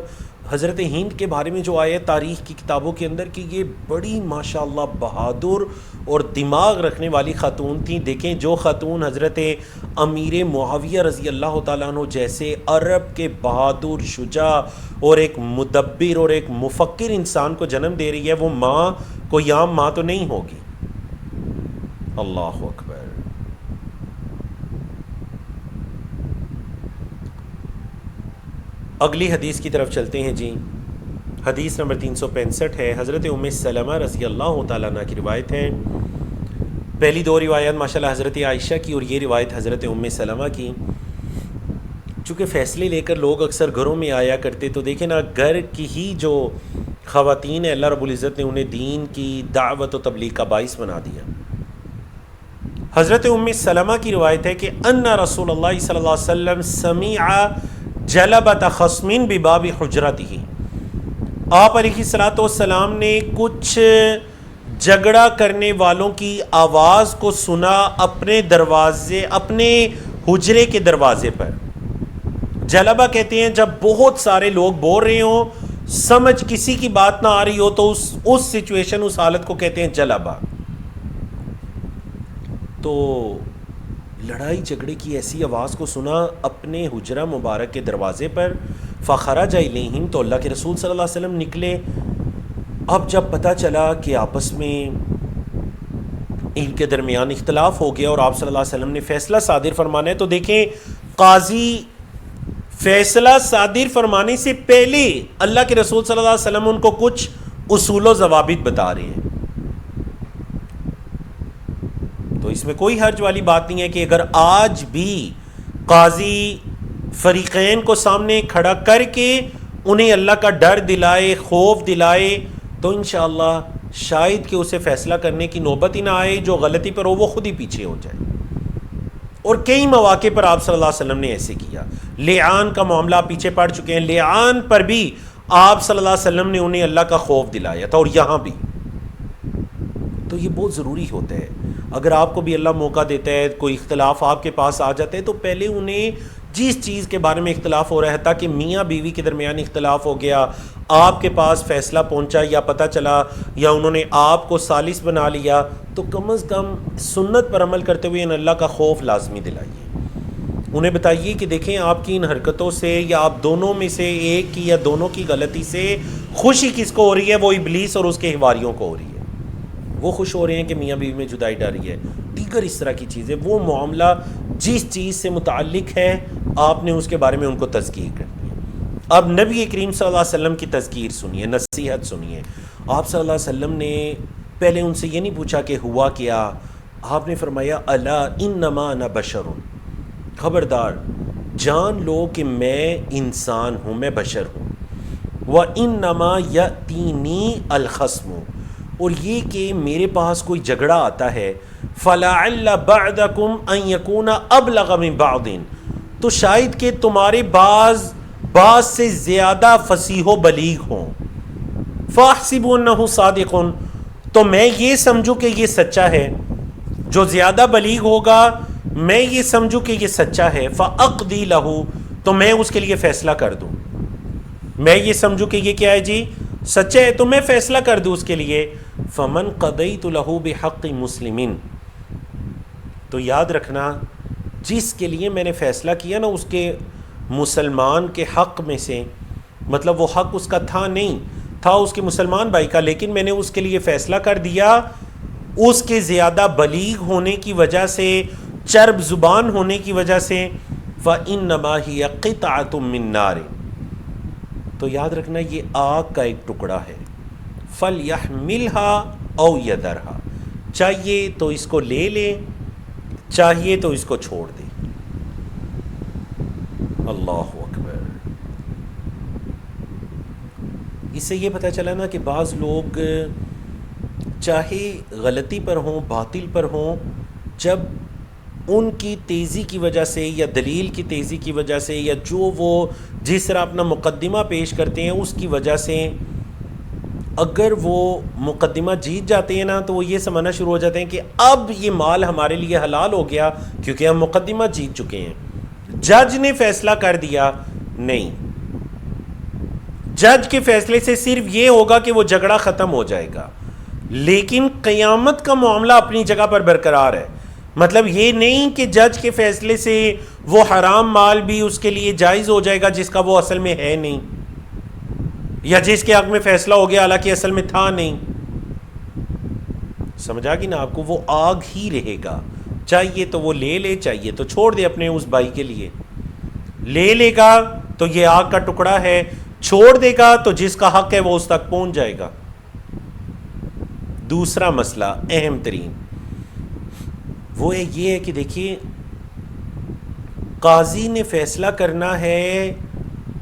حضرت ہند کے بارے میں جو آیا تاریخ کی کتابوں کے اندر کہ یہ بڑی ماشاءاللہ بہادر اور دماغ رکھنے والی خاتون تھیں. دیکھیں جو خاتون حضرت امیر معاویہ رضی اللہ تعالیٰ عنہ جیسے عرب کے بہادر, شجاع اور ایک مدبر اور ایک مفکر انسان کو جنم دے رہی ہے, وہ ماں کوئی عام ماں تو نہیں ہوگی. اللہ اکبر. اگلی حدیث کی طرف چلتے ہیں جی. حدیث نمبر 365 ہے. حضرت ام سلمہ رضی اللہ تعالیٰ عنہ کی روایت ہے. پہلی دو روایات ماشاءاللہ حضرت عائشہ کی اور یہ روایت حضرت ام سلمہ کی. چونکہ فیصلے لے کر لوگ اکثر گھروں میں آیا کرتے, تو دیکھیں نا گھر کی ہی جو خواتین ہیں اللہ رب العزت نے انہیں دین کی دعوت و تبلیغ کا باعث بنا دیا. حضرت ام سلمہ کی روایت ہے کہ ان رسول اللہ صلی اللہ علیہ وسلم سمع جلبۃ خصم بباب حجرتہ, آپ علیہ الصلوۃ والسلام نے کچھ جھگڑا کرنے والوں کی آواز کو سنا اپنے دروازے, اپنے حجرے کے دروازے پر. جلبہ کہتے ہیں جب بہت سارے لوگ بول رہے ہوں, سمجھ کسی کی بات نہ آ رہی ہو, تو اس سچویشن, اس حالت کو کہتے ہیں جلبہ. تو لڑائی جھگڑے کی ایسی آواز کو سنا اپنے حجرہ مبارک کے دروازے پر. فخرج الیہم, تو اللہ کے رسول صلی اللہ علیہ وسلم نکلے. اب جب پتہ چلا کہ آپس میں ان کے درمیان اختلاف ہو گیا اور آپ صلی اللہ علیہ وسلم نے فیصلہ صادر فرمانا ہے, تو دیکھیں قاضی فیصلہ صادر فرمانے سے پہلے اللہ کے رسول صلی اللہ علیہ وسلم ان کو کچھ اصول و ضوابط بتا رہے ہیں. تو اس میں کوئی حرج والی بات نہیں ہے کہ اگر آج بھی قاضی فریقین کو سامنے کھڑا کر کے انہیں اللہ کا ڈر دلائے, خوف دلائے, تو انشاءاللہ شاید کہ اسے فیصلہ کرنے کی نوبت ہی نہ آئے, جو غلطی پر ہو وہ خود ہی پیچھے ہو جائے. اور کئی مواقع پر آپ صلی اللہ علیہ وسلم نے ایسے کیا. لعان کا معاملہ پیچھے پڑ چکے ہیں, لعان پر بھی آپ صلی اللہ علیہ وسلم نے انہیں اللہ کا خوف دلایا تھا, اور یہاں بھی. تو یہ بہت ضروری ہوتا ہے. اگر آپ کو بھی اللہ موقع دیتا ہے, کوئی اختلاف آپ کے پاس آ جاتا ہے, تو پہلے انہیں جس چیز کے بارے میں اختلاف ہو رہا ہے, تاکہ میاں بیوی کے درمیان اختلاف ہو گیا, آپ کے پاس فیصلہ پہنچا یا پتہ چلا, یا انہوں نے آپ کو ثالث بنا لیا, تو کم از کم سنت پر عمل کرتے ہوئے ان اللہ کا خوف لازمی دلائیے. انہیں بتائیے کہ دیکھیں آپ کی ان حرکتوں سے, یا آپ دونوں میں سے ایک کی یا دونوں کی غلطی سے خوشی کس کو ہو رہی ہے, وہ ابلیس اور اس کے حواریوں کو ہو رہی ہے. وہ خوش ہو رہے ہیں کہ میاں بیوی میں جدائی ڈال رہی ہے. دیگر اس طرح کی چیزیں, وہ معاملہ جس چیز سے متعلق ہے آپ نے اس کے بارے میں ان کو تذکیر کرنی ہے. اب نبی کریم صلی اللہ علیہ وسلم کی تذکیر سنیے, نصیحت سنیے. آپ صلی اللہ علیہ وسلم نے پہلے ان سے یہ نہیں پوچھا کہ ہوا کیا, آپ نے فرمایا الا انما انا بشر, خبردار جان لو کہ میں انسان ہوں, میں بشر ہوں. وانما یاتینی الخصم, اور یہ کہ میرے پاس کوئی جھگڑا آتا ہے, فلعل بعضکم ان یکون ابلغ من بعض, تو شاید کہ تمہارے بعض سے زیادہ فصیح و بلیغ ہوں. فاحسبوا انہ صادق, تو میں یہ سمجھوں کہ یہ سچا ہے. جو زیادہ بلیغ ہوگا میں یہ سمجھوں کہ یہ سچا ہے. فاقضی لہ, تو میں اس کے لیے فیصلہ کر دوں. میں یہ سمجھوں کہ یہ کیا ہے جی, سچا ہے, تو میں فیصلہ کر دوں اس کے لیے. فمن قضیت لہ بحق مسلمین, تو یاد رکھنا جس کے لیے میں نے فیصلہ کیا نا, اس کے مسلمان کے حق میں سے, مطلب وہ حق اس کا تھا نہیں, تھا اس کے مسلمان بھائی کا, لیکن میں نے اس کے لیے فیصلہ کر دیا اس کے زیادہ بلیغ ہونے کی وجہ سے, چرب زبان ہونے کی وجہ سے فَإِنَّمَا هِيَ قِطْعَةٌ مِّن نَارٍ، تو یاد رکھنا یہ آگ کا ایک ٹکڑا ہے. فَلْيَحْمِلْهَا أَوْ يَذَرْهَا، چاہیے تو اس کو لے لے، چاہیے تو اس کو چھوڑ دے. اللہ اکبر. اس سے یہ پتہ چلا نا کہ بعض لوگ چاہے غلطی پر ہوں، باطل پر ہوں، جب ان کی تیزی کی وجہ سے یا دلیل کی تیزی کی وجہ سے یا جو وہ جس طرح اپنا مقدمہ پیش کرتے ہیں اس کی وجہ سے اگر وہ مقدمہ جیت جاتے ہیں نا تو وہ یہ سمجھنا شروع ہو جاتے ہیں کہ اب یہ مال ہمارے لیے حلال ہو گیا کیونکہ ہم مقدمہ جیت چکے ہیں. جج نے فیصلہ کر دیا، نہیں، جج کے فیصلے سے صرف یہ ہوگا کہ وہ جھگڑا ختم ہو جائے گا، لیکن قیامت کا معاملہ اپنی جگہ پر برقرار ہے. مطلب یہ نہیں کہ جج کے فیصلے سے وہ حرام مال بھی اس کے لیے جائز ہو جائے گا جس کا وہ اصل میں ہے نہیں، یا جس کے حق میں فیصلہ ہو گیا حالانکہ اصل میں تھا نہیں. سمجھا کہ نا آپ کو؟ وہ آگ ہی رہے گا. چاہیے تو وہ لے لے، چاہیے تو چھوڑ دے اپنے اس بھائی کے لیے. لے لے گا تو یہ آگ کا ٹکڑا ہے، چھوڑ دے گا تو جس کا حق ہے وہ اس تک پہنچ جائے گا. دوسرا مسئلہ اہم ترین وہ یہ ہے کہ دیکھیے قاضی نے فیصلہ کرنا ہے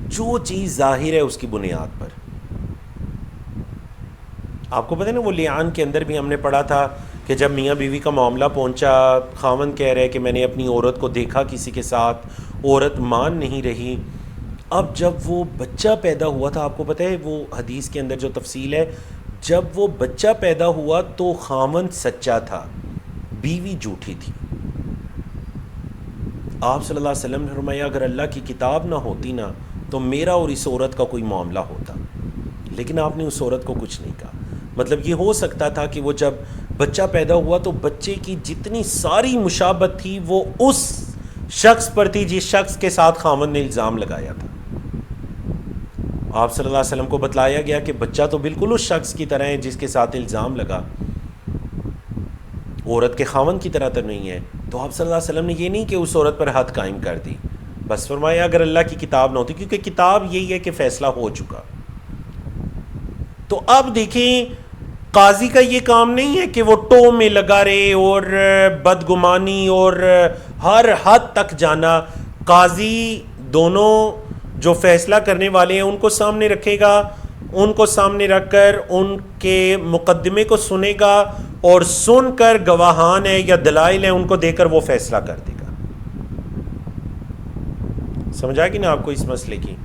جو چیز ظاہر ہے اس کی بنیاد پر. آپ کو پتہ ہے نا وہ لیان کے اندر بھی ہم نے پڑھا تھا کہ جب میاں بیوی کا معاملہ پہنچا، خاوند کہہ رہے کہ میں نے اپنی عورت کو دیکھا کسی کے ساتھ، عورت مان نہیں رہی. اب جب وہ بچہ پیدا ہوا تھا، آپ کو پتہ ہے وہ حدیث کے اندر جو تفصیل ہے، جب وہ بچہ پیدا ہوا تو خاوند سچا تھا، بیوی جھوٹی تھی. آپ صلی اللہ علیہ وسلم نے فرمایا اگر اللہ کی کتاب نہ ہوتی نا تو میرا اور اس عورت کا کوئی معاملہ ہوتا، لیکن آپ نے اس عورت کو کچھ نہیں کہا. مطلب یہ ہو سکتا تھا کہ وہ جب بچہ پیدا ہوا تو بچے کی جتنی ساری مشابہت تھی وہ اس شخص پر تھی جس شخص کے ساتھ خاوند نے الزام لگایا تھا. آپ صلی اللہ علیہ وسلم کو بتلایا گیا کہ بچہ تو بالکل اس شخص کی طرح ہے جس کے ساتھ الزام لگا، عورت کے خاوند کی طرح تو نہیں ہے. تو آپ صلی اللہ علیہ وسلم نے یہ نہیں کہ اس عورت پر حد قائم کر دی، بس فرمایا اگر اللہ کی کتاب نہ ہوتی، کیونکہ کتاب یہی ہے کہ فیصلہ ہو چکا. تو اب دیکھیں قاضی کا یہ کام نہیں ہے کہ وہ ٹو میں لگا رہے اور بدگمانی اور ہر حد تک جانا. قاضی دونوں جو فیصلہ کرنے والے ہیں ان کو سامنے رکھے گا، ان کو سامنے رکھ کر ان کے مقدمے کو سنے گا اور سن کر گواہان ہے یا دلائل ہیں ان کو دے کر وہ فیصلہ کر دے گا. سمجھا کہ نا آپ کو اس مسئلے کی؟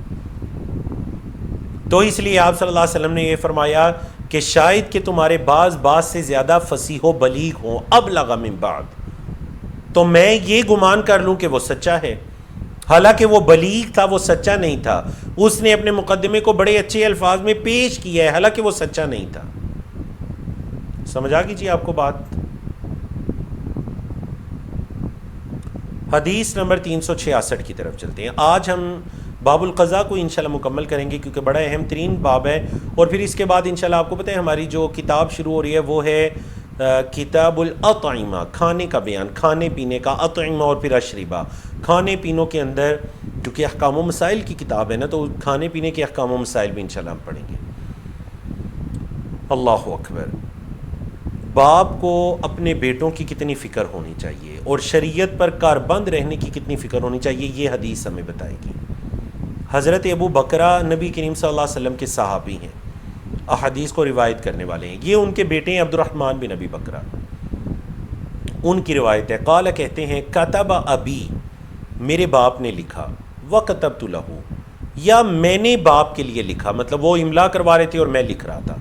تو اس لیے آپ صلی اللہ علیہ وسلم نے یہ فرمایا کہ شاید کہ تمہارے بعض سے زیادہ فصیح و بلیغ ہوں، ابلغ من بعض، تو میں یہ گمان کر لوں کہ وہ سچا ہے، حالانکہ وہ بلیغ تھا، وہ سچا نہیں تھا. اس نے اپنے مقدمے کو بڑے اچھے الفاظ میں پیش کیا ہے حالانکہ وہ سچا نہیں تھا. سمجھا کیجیے آپ کو بات. حدیث نمبر 366 کی طرف چلتے ہیں. آج ہم باب القضاء کو انشاءاللہ مکمل کریں گے کیونکہ بڑا اہم ترین باب ہے، اور پھر اس کے بعد انشاءاللہ آپ کو پتہ ہے ہماری جو کتاب شروع ہو رہی ہے وہ ہے کتاب الاطعمہ، کھانے کا بیان، کھانے پینے کا. اطعمہ اور پھر اشربہ، کھانے پینوں کے اندر کیونکہ احکام و مسائل کی کتاب ہے نا تو کھانے پینے کے احکام و مسائل بھی انشاءاللہ ہم پڑھیں گے. اللہ اکبر. باپ کو اپنے بیٹوں کی کتنی فکر ہونی چاہیے اور شریعت پر کاربند رہنے کی کتنی فکر ہونی چاہیے یہ حدیث ہمیں بتائے گی. حضرت ابو بکرہ نبی کریم صلی اللہ علیہ وسلم کے صحابی ہیں، احادیث کو روایت کرنے والے ہیں. یہ ان کے بیٹے ہیں عبد الرحمن بن ابی بکرہ. ان کی روایت ہے قال کہتے ہیں کتب ابی، میرے باپ نے لکھا، وکتبت لہ، یا میں نے باپ کے لیے لکھا. مطلب وہ املا کروا رہے تھے اور میں لکھ رہا تھا.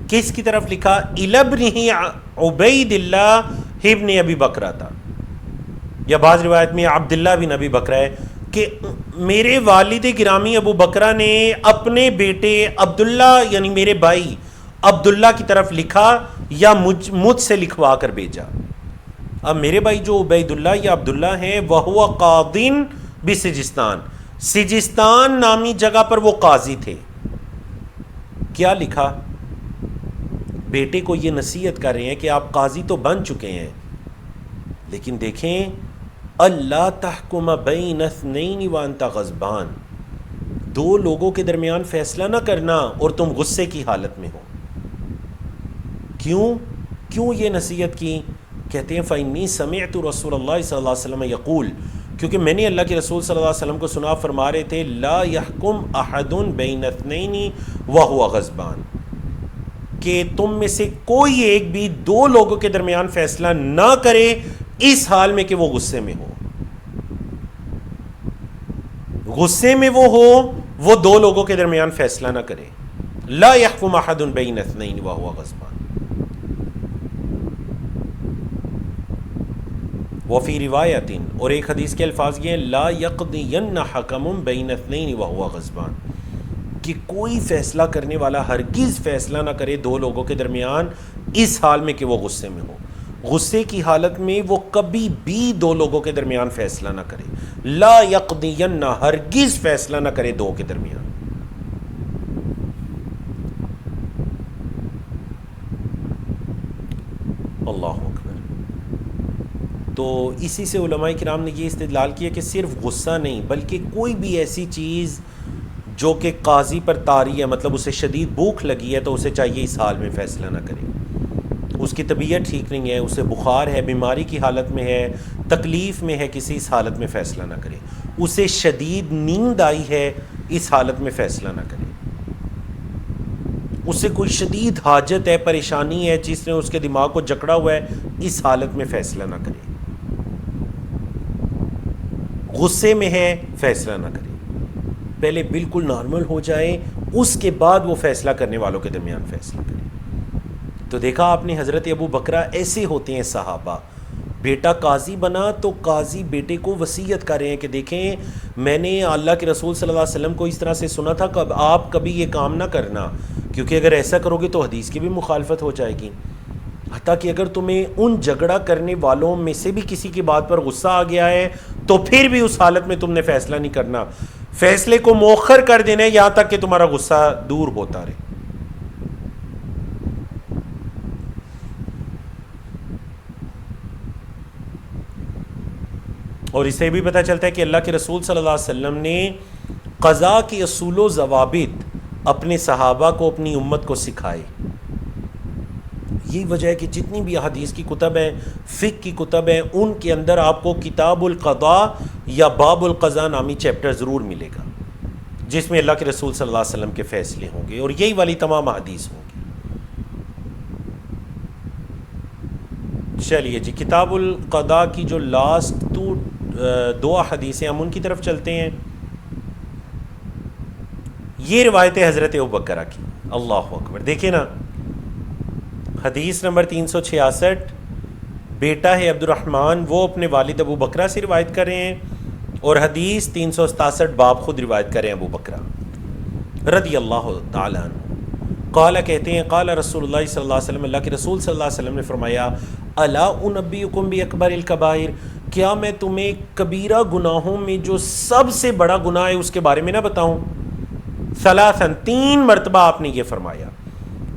کس کی طرف لکھا؟ الی ابنہ عبید اللہ ابن ابی بکرہ تھا، یا بعض روایت میں عبداللہ بن ابی بکرہ ہے کہ میرے والد گرامی ابو بکرہ نے اپنے بیٹے عبداللہ یعنی میرے بھائی عبداللہ کی طرف لکھا یا مجھ سے لکھوا کر بھیجا. اب میرے بھائی جو عبید اللہ یا عبداللہ ہیں وہو قاضٍ بسجستان، سجستان نامی جگہ پر وہ قاضی تھے. کیا لکھا؟ بیٹے کو یہ نصیحت کر رہے ہیں کہ آپ قاضی تو بن چکے ہیں لیکن دیکھیں اللہ تحکم بین اثنین وانت غضبان، دو لوگوں کے درمیان فیصلہ نہ کرنا اور تم غصے کی حالت میں ہو۔ کیوں یہ نصیحت کی؟ کہتے ہیں فإنی سمعت رسول اللہ صلی اللہ علیہ وسلم یقول، کیونکہ میں نے اللہ کے رسول صلی اللہ علیہ وسلم کو سنا فرما رہے تھے لا یحکم احد بین اثنین وہو غضبان، کہ تم میں سے کوئی ایک بھی دو لوگوں کے درمیان فیصلہ نہ کرے اس حال میں کہ وہ غصے میں ہو۔ غصے میں وہ دو لوگوں کے درمیان فیصلہ نہ کرے۔ لا یحکم احد بین اثنین وہو غضبان۔ وفی روایت، اور ایک حدیث کے الفاظ یہ ہیں لا یقضین حکم بین اثنین وہو غضبان، کہ کوئی فیصلہ کرنے والا ہرگز فیصلہ نہ کرے دو لوگوں کے درمیان اس حال میں کہ وہ غصے میں ہو۔ غصے کی حالت میں وہ کبھی بھی دو لوگوں کے درمیان فیصلہ نہ کرے۔ لا یقضین، ہرگز فیصلہ نہ کرے دو کے درمیان۔ اللہ اکبر۔ تو اسی سے علماء کرام نے یہ استدلال کیا کہ صرف غصہ نہیں بلکہ کوئی بھی ایسی چیز جو کہ قاضی پر طاری ہے، مطلب اسے شدید بھوک لگی ہے، تو اسے چاہیے اس حال میں فیصلہ نہ کرے۔ اس کی طبیعت ٹھیک نہیں ہے، اسے بخار ہے، بیماری کی حالت میں ہے، تکلیف میں ہے، کسی اس حالت میں فیصلہ نہ کرے۔ اسے شدید نیند آئی ہے، اس حالت میں فیصلہ نہ کرے۔ اسے کوئی شدید حاجت ہے، پریشانی ہے جس نے اس کے دماغ کو جکڑا ہوا ہے، اس حالت میں فیصلہ نہ کرے۔ غصے میں ہے، فیصلہ نہ کرے، پہلے بالکل نارمل ہو جائے، اس کے بعد وہ فیصلہ کرنے والوں کے درمیان فیصلہ کرے۔ تو دیکھا آپ نے حضرت ابو بکرہ ایسے ہوتے ہیں صحابہ، بیٹا قاضی بنا تو قاضی بیٹے کو وصیت کر رہے ہیں کہ دیکھیں میں نے اللہ کے رسول صلی اللہ علیہ وسلم کو اس طرح سے سنا تھا کہ آپ کبھی یہ کام نہ کرنا، کیونکہ اگر ایسا کرو گے تو حدیث کی بھی مخالفت ہو جائے گی۔ حتیٰ کہ اگر تمہیں ان جھگڑا کرنے والوں میں سے بھی کسی کی بات پر غصہ آ گیا ہے تو پھر بھی اس حالت میں تم نے فیصلہ نہیں کرنا، فیصلے کو مؤخر کر دینا ہے یہاں تک کہ تمہارا غصہ دور ہوتا رہے۔ اور اس سے بھی پتہ چلتا ہے کہ اللہ کے رسول صلی اللہ علیہ وسلم نے قضاء کے اصول و ضوابط اپنے صحابہ کو، اپنی امت کو سکھائے۔ یہی وجہ ہے کہ جتنی بھی احادیث کی کتب ہیں، فقہ کی کتب ہیں، ان کے اندر آپ کو کتاب القضاء یا باب القضاء نامی چیپٹر ضرور ملے گا، جس میں اللہ کے رسول صلی اللہ علیہ وسلم کے فیصلے ہوں گے اور یہی والی تمام احادیث ہوں گی۔ چلیے جی، کتاب القضاء کی جو لاسٹ دو احادیث ہیں ہم ان کی طرف چلتے ہیں۔ یہ روایت حضرت ابوبکر کی، اللہ اکبر، دیکھیں نا، حدیث نمبر 366، بیٹا ہے عبد الرحمن، وہ اپنے والد ابو بکرہ سے روایت کر رہے ہیں، اور حدیث 367 باپ خود روایت کر رہے ہیں ابو بکرہ رضی اللہ تعالیٰ عنہ۔ قال، کہتے ہیں قال رسول اللہ صلی اللہ علیہ وسلم، اللہ کے رسول صلی اللہ علیہ وسلم نے فرمایا الا انبئکم باکبر الکبائر، کیا میں تمہیں کبیرہ گناہوں میں جو سب سے بڑا گناہ ہے اس کے بارے میں نہ بتاؤں؟ ثلاثاً، 3 مرتبہ آپ نے یہ فرمایا،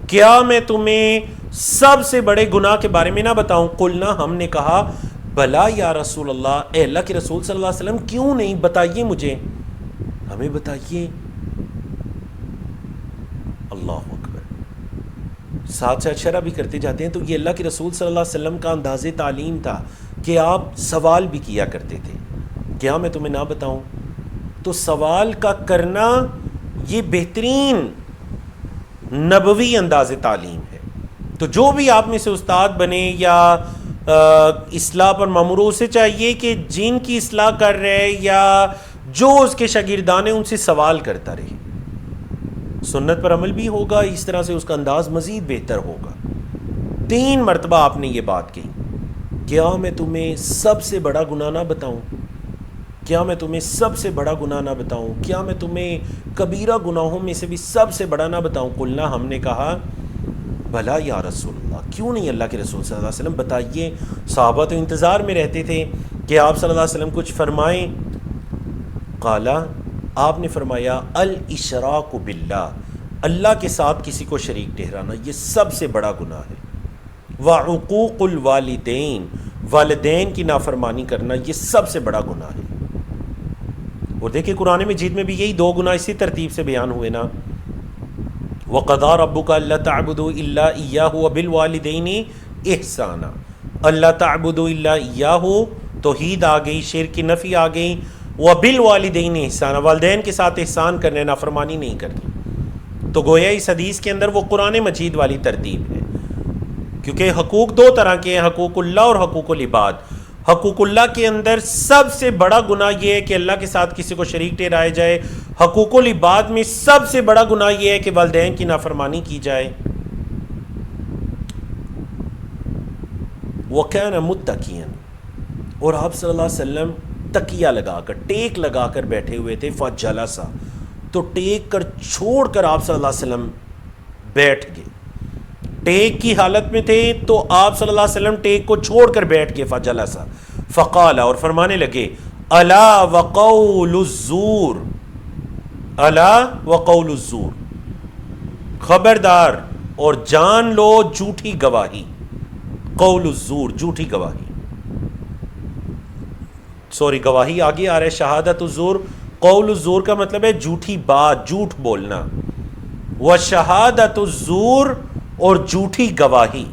کیا میں تمہیں سب سے بڑے گناہ کے بارے میں نہ بتاؤں؟ قلنا، ہم نے کہا بلا یا رسول اللہ، اے اللہ کے رسول صلی اللہ علیہ وسلم کیوں نہیں، بتائیے مجھے، ہمیں بتائیے۔ اللہ اکبر، ساتھ ساتھ شرح بھی کرتے جاتے ہیں۔ تو یہ اللہ کے رسول صلی اللہ علیہ وسلم کا انداز تعلیم تھا کہ آپ سوال بھی کیا کرتے تھے، کیا میں تمہیں نہ بتاؤں؟ تو سوال کا کرنا یہ بہترین نبوی انداز تعلیم ہے۔ تو جو بھی آپ میں سے استاد بنے یا اصلاح پر مامور، اسے چاہیے کہ جن کی اصلاح کر رہے یا جو اس کے شاگردان ہیں ان سے سوال کرتا رہے، سنت پر عمل بھی ہوگا، اس طرح سے اس کا انداز مزید بہتر ہوگا۔ 3 مرتبہ آپ نے یہ بات کہی، کیا میں تمہیں سب سے بڑا گناہ نہ بتاؤں؟ کیا میں تمہیں سب سے بڑا گناہ نہ بتاؤں؟ کیا میں تمہیں کبیرہ گناہوں میں سے بھی سب سے بڑا نہ بتاؤں؟ قلنا، ہم نے کہا بھلا یا رسول اللہ، کیوں نہیں اللہ کے رسول صلی اللہ علیہ وسلم، بتائیے۔ صحابہ تو انتظار میں رہتے تھے کہ آپ صلی اللہ علیہ وسلم کچھ فرمائیں۔ قالا، آپ نے فرمایا الاشراک باللہ، اللہ کے ساتھ کسی کو شریک ٹھہرانا، یہ سب سے بڑا گناہ ہے۔ وعقوق الوالدین، والدین کی نافرمانی کرنا یہ سب سے بڑا گناہ ہے. اور دیکھیں قرآن مجید میں بھی یہی دو گناہ اسی ترتیب سے بیان ہوئے نا. وَقَضَىٰ رَبُّكَ أَلَّا تَعْبُدُوا إِلَّا إِيَّاهُ وَبِالْوَالِدَيْنِ إِحْسَانًا. اللہ تعبدوا الا ایاہ توحید آ گئی، شرک کی نفی آ گئی. وبالوالدین احسانا، والدین کے ساتھ احسان کرنے، نافرمانی نہیں کرنی. تو گویا اس حدیث کے اندر وہ قرآن مجید والی ترتیب ہے، کیونکہ حقوق دو طرح کے ہیں، حقوق اللہ اور حقوق العباد. حقوق اللہ کے اندر سب سے بڑا گناہ یہ ہے کہ اللہ کے ساتھ کسی کو شریک ٹھہرایا جائے. حقوق العباد میں سب سے بڑا گناہ یہ ہے کہ والدین کی نافرمانی کی جائے. وَكَانَ مُتَّكِيًا، اور آپ صلی اللہ علیہ وسلم تکیہ لگا کر، ٹیک لگا کر بیٹھے ہوئے تھے. فَجَلَسَ، تو ٹیک کر چھوڑ کر آپ صلی اللہ علیہ وسلم بیٹھ گئے. ٹیک کی حالت میں تھے تو آپ صلی اللہ علیہ وسلم ٹیک کو چھوڑ کر بیٹھ گئے. فَجَلَسَ فَقَالَ، اور فرمانے لگے، أَلَا وَقَوْلُ الزُّورِ، أَلَا وَقَوْلُ الزُّورِ، خبردار اور جان لو جھوٹی گواہی. قول الزور، جھوٹی گواہی. گواہی آگے آ رہا ہے شہادت الزور. قول الزور کا مطلب ہے جھوٹی بات، جھوٹ بولنا. وشہادت الزور، اور جھوٹی گواہی،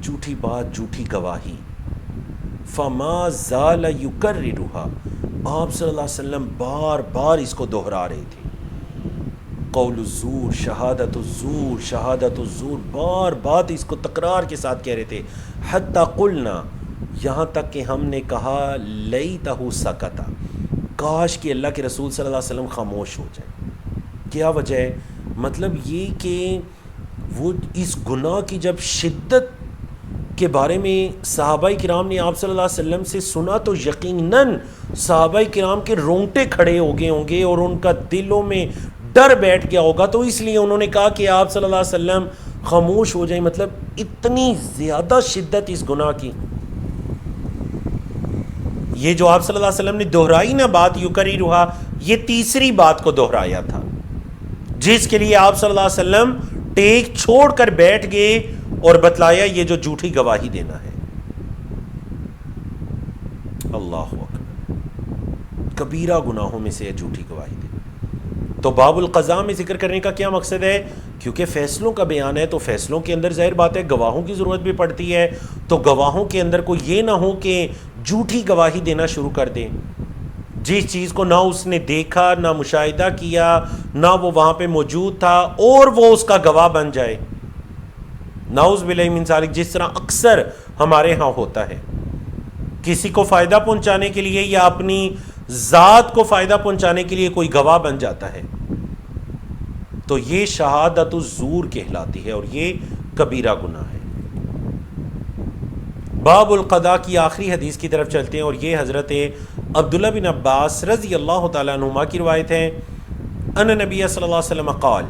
جھوٹی بات، جھوٹی گواہی. فما زال یکررھا، آپ صلی اللہ علیہ وسلم بار بار اس کو دہرا رہے تھے. قول الزور، شہادت الزور، شہادت الزور، بار بار اس کو تکرار کے ساتھ کہہ رہے تھے. حتی قلنا، یہاں تک کہ ہم نے کہا، لیتہ سکتا، کاش کہ اللہ کے رسول صلی اللہ علیہ وسلم خاموش ہو جائے. کیا وجہ ہے؟ مطلب یہ کہ وہ اس گناہ کی جب شدت کے بارے میں صحابہ کرام نے آپ صلی اللہ علیہ وسلم سے سنا تو یقیناً صحابہ کرام کے رونگٹے کھڑے ہو گئے ہوں گے اور ان کا دلوں میں ڈر بیٹھ گیا ہوگا. تو اس لیے انہوں نے کہا کہ آپ صلی اللہ علیہ وسلم خاموش ہو جائیں. مطلب اتنی زیادہ شدت اس گناہ کی. یہ جو آپ صلی اللہ علیہ وسلم نے دہرائی نا بات، یکررھا، یہ تیسری بات کو دہرایا تھا جس کے لیے آپ صلی اللہ علیہ وسلم ٹیک چھوڑ کر بیٹھ گئے اور بتلایا یہ جو جھوٹی گواہی دینا ہے. اللہ اکبر، کبیرہ گناہوں میں سے ہے جھوٹی گواہی دینا. تو باب القضاء میں ذکر کرنے کا کیا مقصد ہے؟ کیونکہ فیصلوں کا بیان ہے تو فیصلوں کے اندر ظاہر بات ہے گواہوں کی ضرورت بھی پڑتی ہے. تو گواہوں کے اندر کوئی یہ نہ ہو کہ جھوٹی گواہی دینا شروع کر دیں، جس چیز کو نہ اس نے دیکھا، نہ مشاہدہ کیا، نہ وہ وہاں پہ موجود تھا، اور وہ اس کا گواہ بن جائے. نعوذ باللہ من ذالک، جس طرح اکثر ہمارے ہاں ہوتا ہے. کسی کو فائدہ پہنچانے کے لیے یا اپنی ذات کو فائدہ پہنچانے کے لیے کوئی گواہ بن جاتا ہے تو یہ شہادت الزور کہلاتی ہے اور یہ کبیرہ گناہ ہے. باب القضاء کی آخری حدیث کی طرف چلتے ہیں اور یہ حضرت عبداللہ بن عباس رضی اللہ تعالیٰ عنہما کی روایت ہے. ان نبی صلی اللہ علیہ وسلم قال،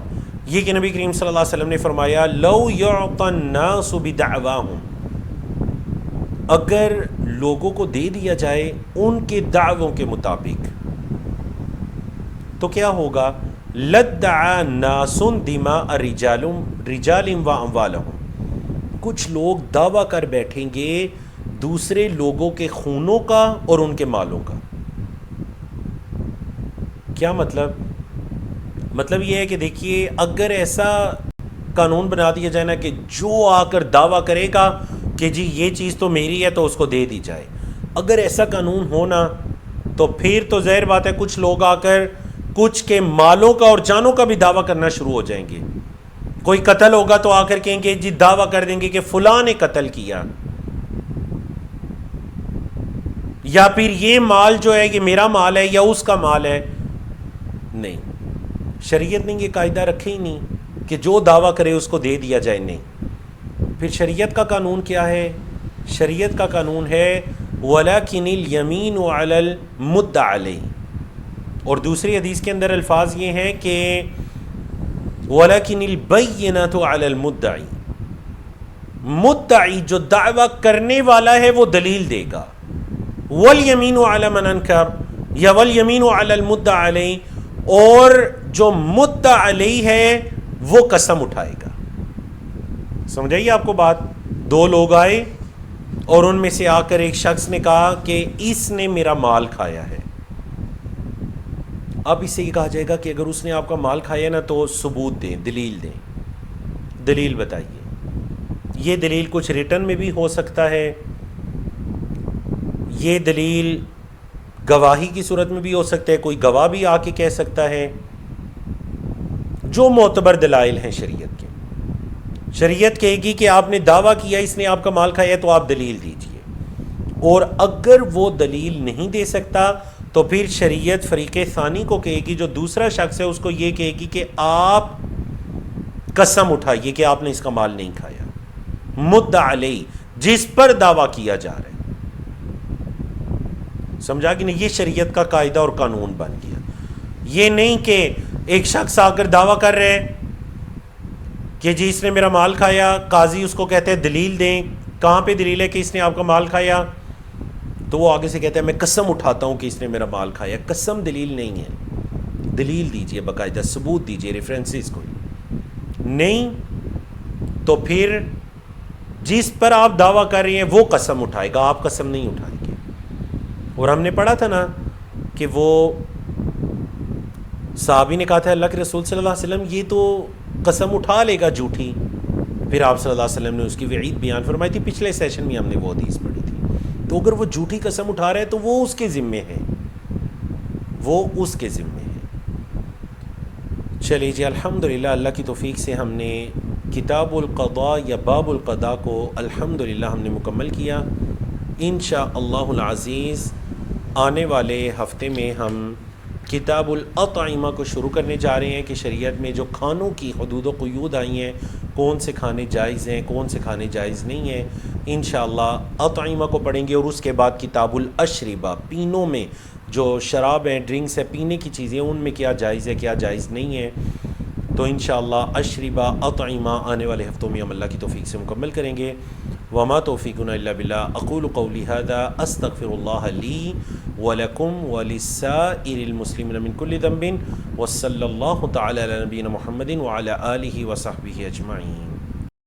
یہ کہ نبی کریم صلی اللہ علیہ وسلم نے فرمایا، لو یعطى الناس بدعواہم، اگر لوگوں کو دے دیا جائے ان کے دعووں کے مطابق تو کیا ہوگا؟ لدعا ناس دماء رجال و اموالہم، کچھ لوگ دعویٰ کر بیٹھیں گے دوسرے لوگوں کے خونوں کا اور ان کے مالوں کا. کیا مطلب؟ مطلب یہ ہے کہ دیکھیے، اگر ایسا قانون بنا دیا جائے نا کہ جو آ کر دعویٰ کرے گا کہ جی یہ چیز تو میری ہے تو اس کو دے دی جائے، اگر ایسا قانون ہونا تو پھر تو ظاہر بات ہے کچھ لوگ آ کر کچھ کے مالوں کا اور جانوں کا بھی دعویٰ کرنا شروع ہو جائیں گے. کوئی قتل ہوگا تو آ کر کہیں گے جی، دعویٰ کر دیں گے کہ فلاں نے قتل کیا، یا پھر یہ مال جو ہے یہ میرا مال ہے یا اس کا مال ہے. نہیں، شریعت نے یہ قاعدہ رکھے ہی نہیں کہ جو دعویٰ کرے اس کو دے دیا جائے. نہیں، پھر شریعت کا قانون کیا ہے؟ شریعت کا قانون ہے وَلَكِنِ الْيَمِينُ عَلَى الْمُدَّعِ عَلَيْهِ، اور دوسری حدیث کے اندر الفاظ یہ ہیں کہ وَلَكِنِ الْبَيِّنَةُ عَلَى الْمُدَّعِ، مدعی جو دعویٰ کرنے والا ہے وہ دلیل دے گا. وَالْيَمِينُ عَلَى مَنْ أَنْكَرَ، یا وَالْيَمِينُ عَلَى الْمُدَّعِ عَلَيْهِ، اور جو مدعا علیہ ہے وہ قسم اٹھائے گا. سمجھائیے آپ کو بات. دو لوگ آئے، اور ان میں سے آ کر ایک شخص نے کہا کہ اس نے میرا مال کھایا ہے. اب اس سے یہ کہا جائے گا کہ اگر اس نے آپ کا مال کھایا نا تو ثبوت دیں، دلیل دیں، دلیل بتائیے. یہ دلیل کچھ ریٹن میں بھی ہو سکتا ہے، یہ دلیل گواہی کی صورت میں بھی ہو سکتا ہے، کوئی گواہ بھی آ کے کہہ سکتا ہے. جو معتبر دلائل ہیں شریعت کے، شریعت کہے گی کہ آپ نے دعویٰ کیا اس نے آپ کا مال کھایا تو آپ دلیل دیجئے. اور اگر وہ دلیل نہیں دے سکتا تو پھر شریعت فریق ثانی کو کہے گی، جو دوسرا شخص ہے اس کو یہ کہے گی کہ آپ قسم اٹھائیے کہ آپ نے اس کا مال نہیں کھایا. مدعی علیہ، جس پر دعویٰ کیا جا رہا ہے. سمجھا کہ نہیں؟ یہ شریعت کا قاعدہ اور قانون بن گیا. یہ نہیں کہ ایک شخص آ کر دعویٰ کر رہے ہیں کہ جی اس نے میرا مال کھایا، قاضی اس کو کہتے ہیں دلیل دیں، کہاں پہ دلیل ہے کہ اس نے آپ کا مال کھایا؟ تو وہ آگے سے کہتا ہے میں قسم اٹھاتا ہوں کہ اس نے میرا مال کھایا. قسم دلیل نہیں ہے، دلیل دیجئے، باقاعدہ ثبوت دیجئے، ریفرنسز کوئی نہیں. تو پھر جس پر آپ دعویٰ کر رہے ہیں وہ قسم اٹھائے گا، آپ قسم نہیں اٹھائیں گے. اور ہم نے پڑھا تھا نا کہ وہ صحابی نے کہا تھا اللہ کے رسول صلی اللہ علیہ وسلم یہ تو قسم اٹھا لے گا جھوٹی. پھر آپ صلی اللہ علیہ وسلم نے اس کی وعید بیان فرمائی تھی. پچھلے سیشن میں ہم نے وہ حدیث پڑھی تھی. تو اگر وہ جھوٹی قسم اٹھا رہا ہے تو وہ اس کے ذمے ہے، وہ اس کے ذمے ہے. چلیے جی، الحمدللہ اللہ کی توفیق سے ہم نے کتاب القضاء یا باب القضاء کو الحمدللہ ہم نے مکمل کیا. انشاءاللہ العزیز آنے والے ہفتے میں ہم کتاب الاطعمہ کو شروع کرنے جا رہے ہیں کہ شریعت میں جو کھانوں کی حدود و قیود آئی ہیں، کون سے کھانے جائز ہیں، کون سے کھانے جائز نہیں ہیں. انشاءاللہ اطعمہ کو پڑھیں گے. اور اس کے بعد کتاب الاشربہ، پینوں میں جو شراب ہیں، ڈرنکس ہیں، پینے کی چیزیں، ان میں کیا جائز ہے کیا جائز نہیں ہے. تو انشاءاللہ اشربہ اطعمہ آنے والے ہفتوں میں ہم اللہ کی توفیق سے مکمل کریں گے. وما توفیقنا الا باللہ. اقول قولی ھذا استغفر اللہ لی ولکم ولسائر المسلمین من کل ذنب وصلی اللہ تعالی علی نبینا محمد وعلی آلہ وصحبہ اجمعین.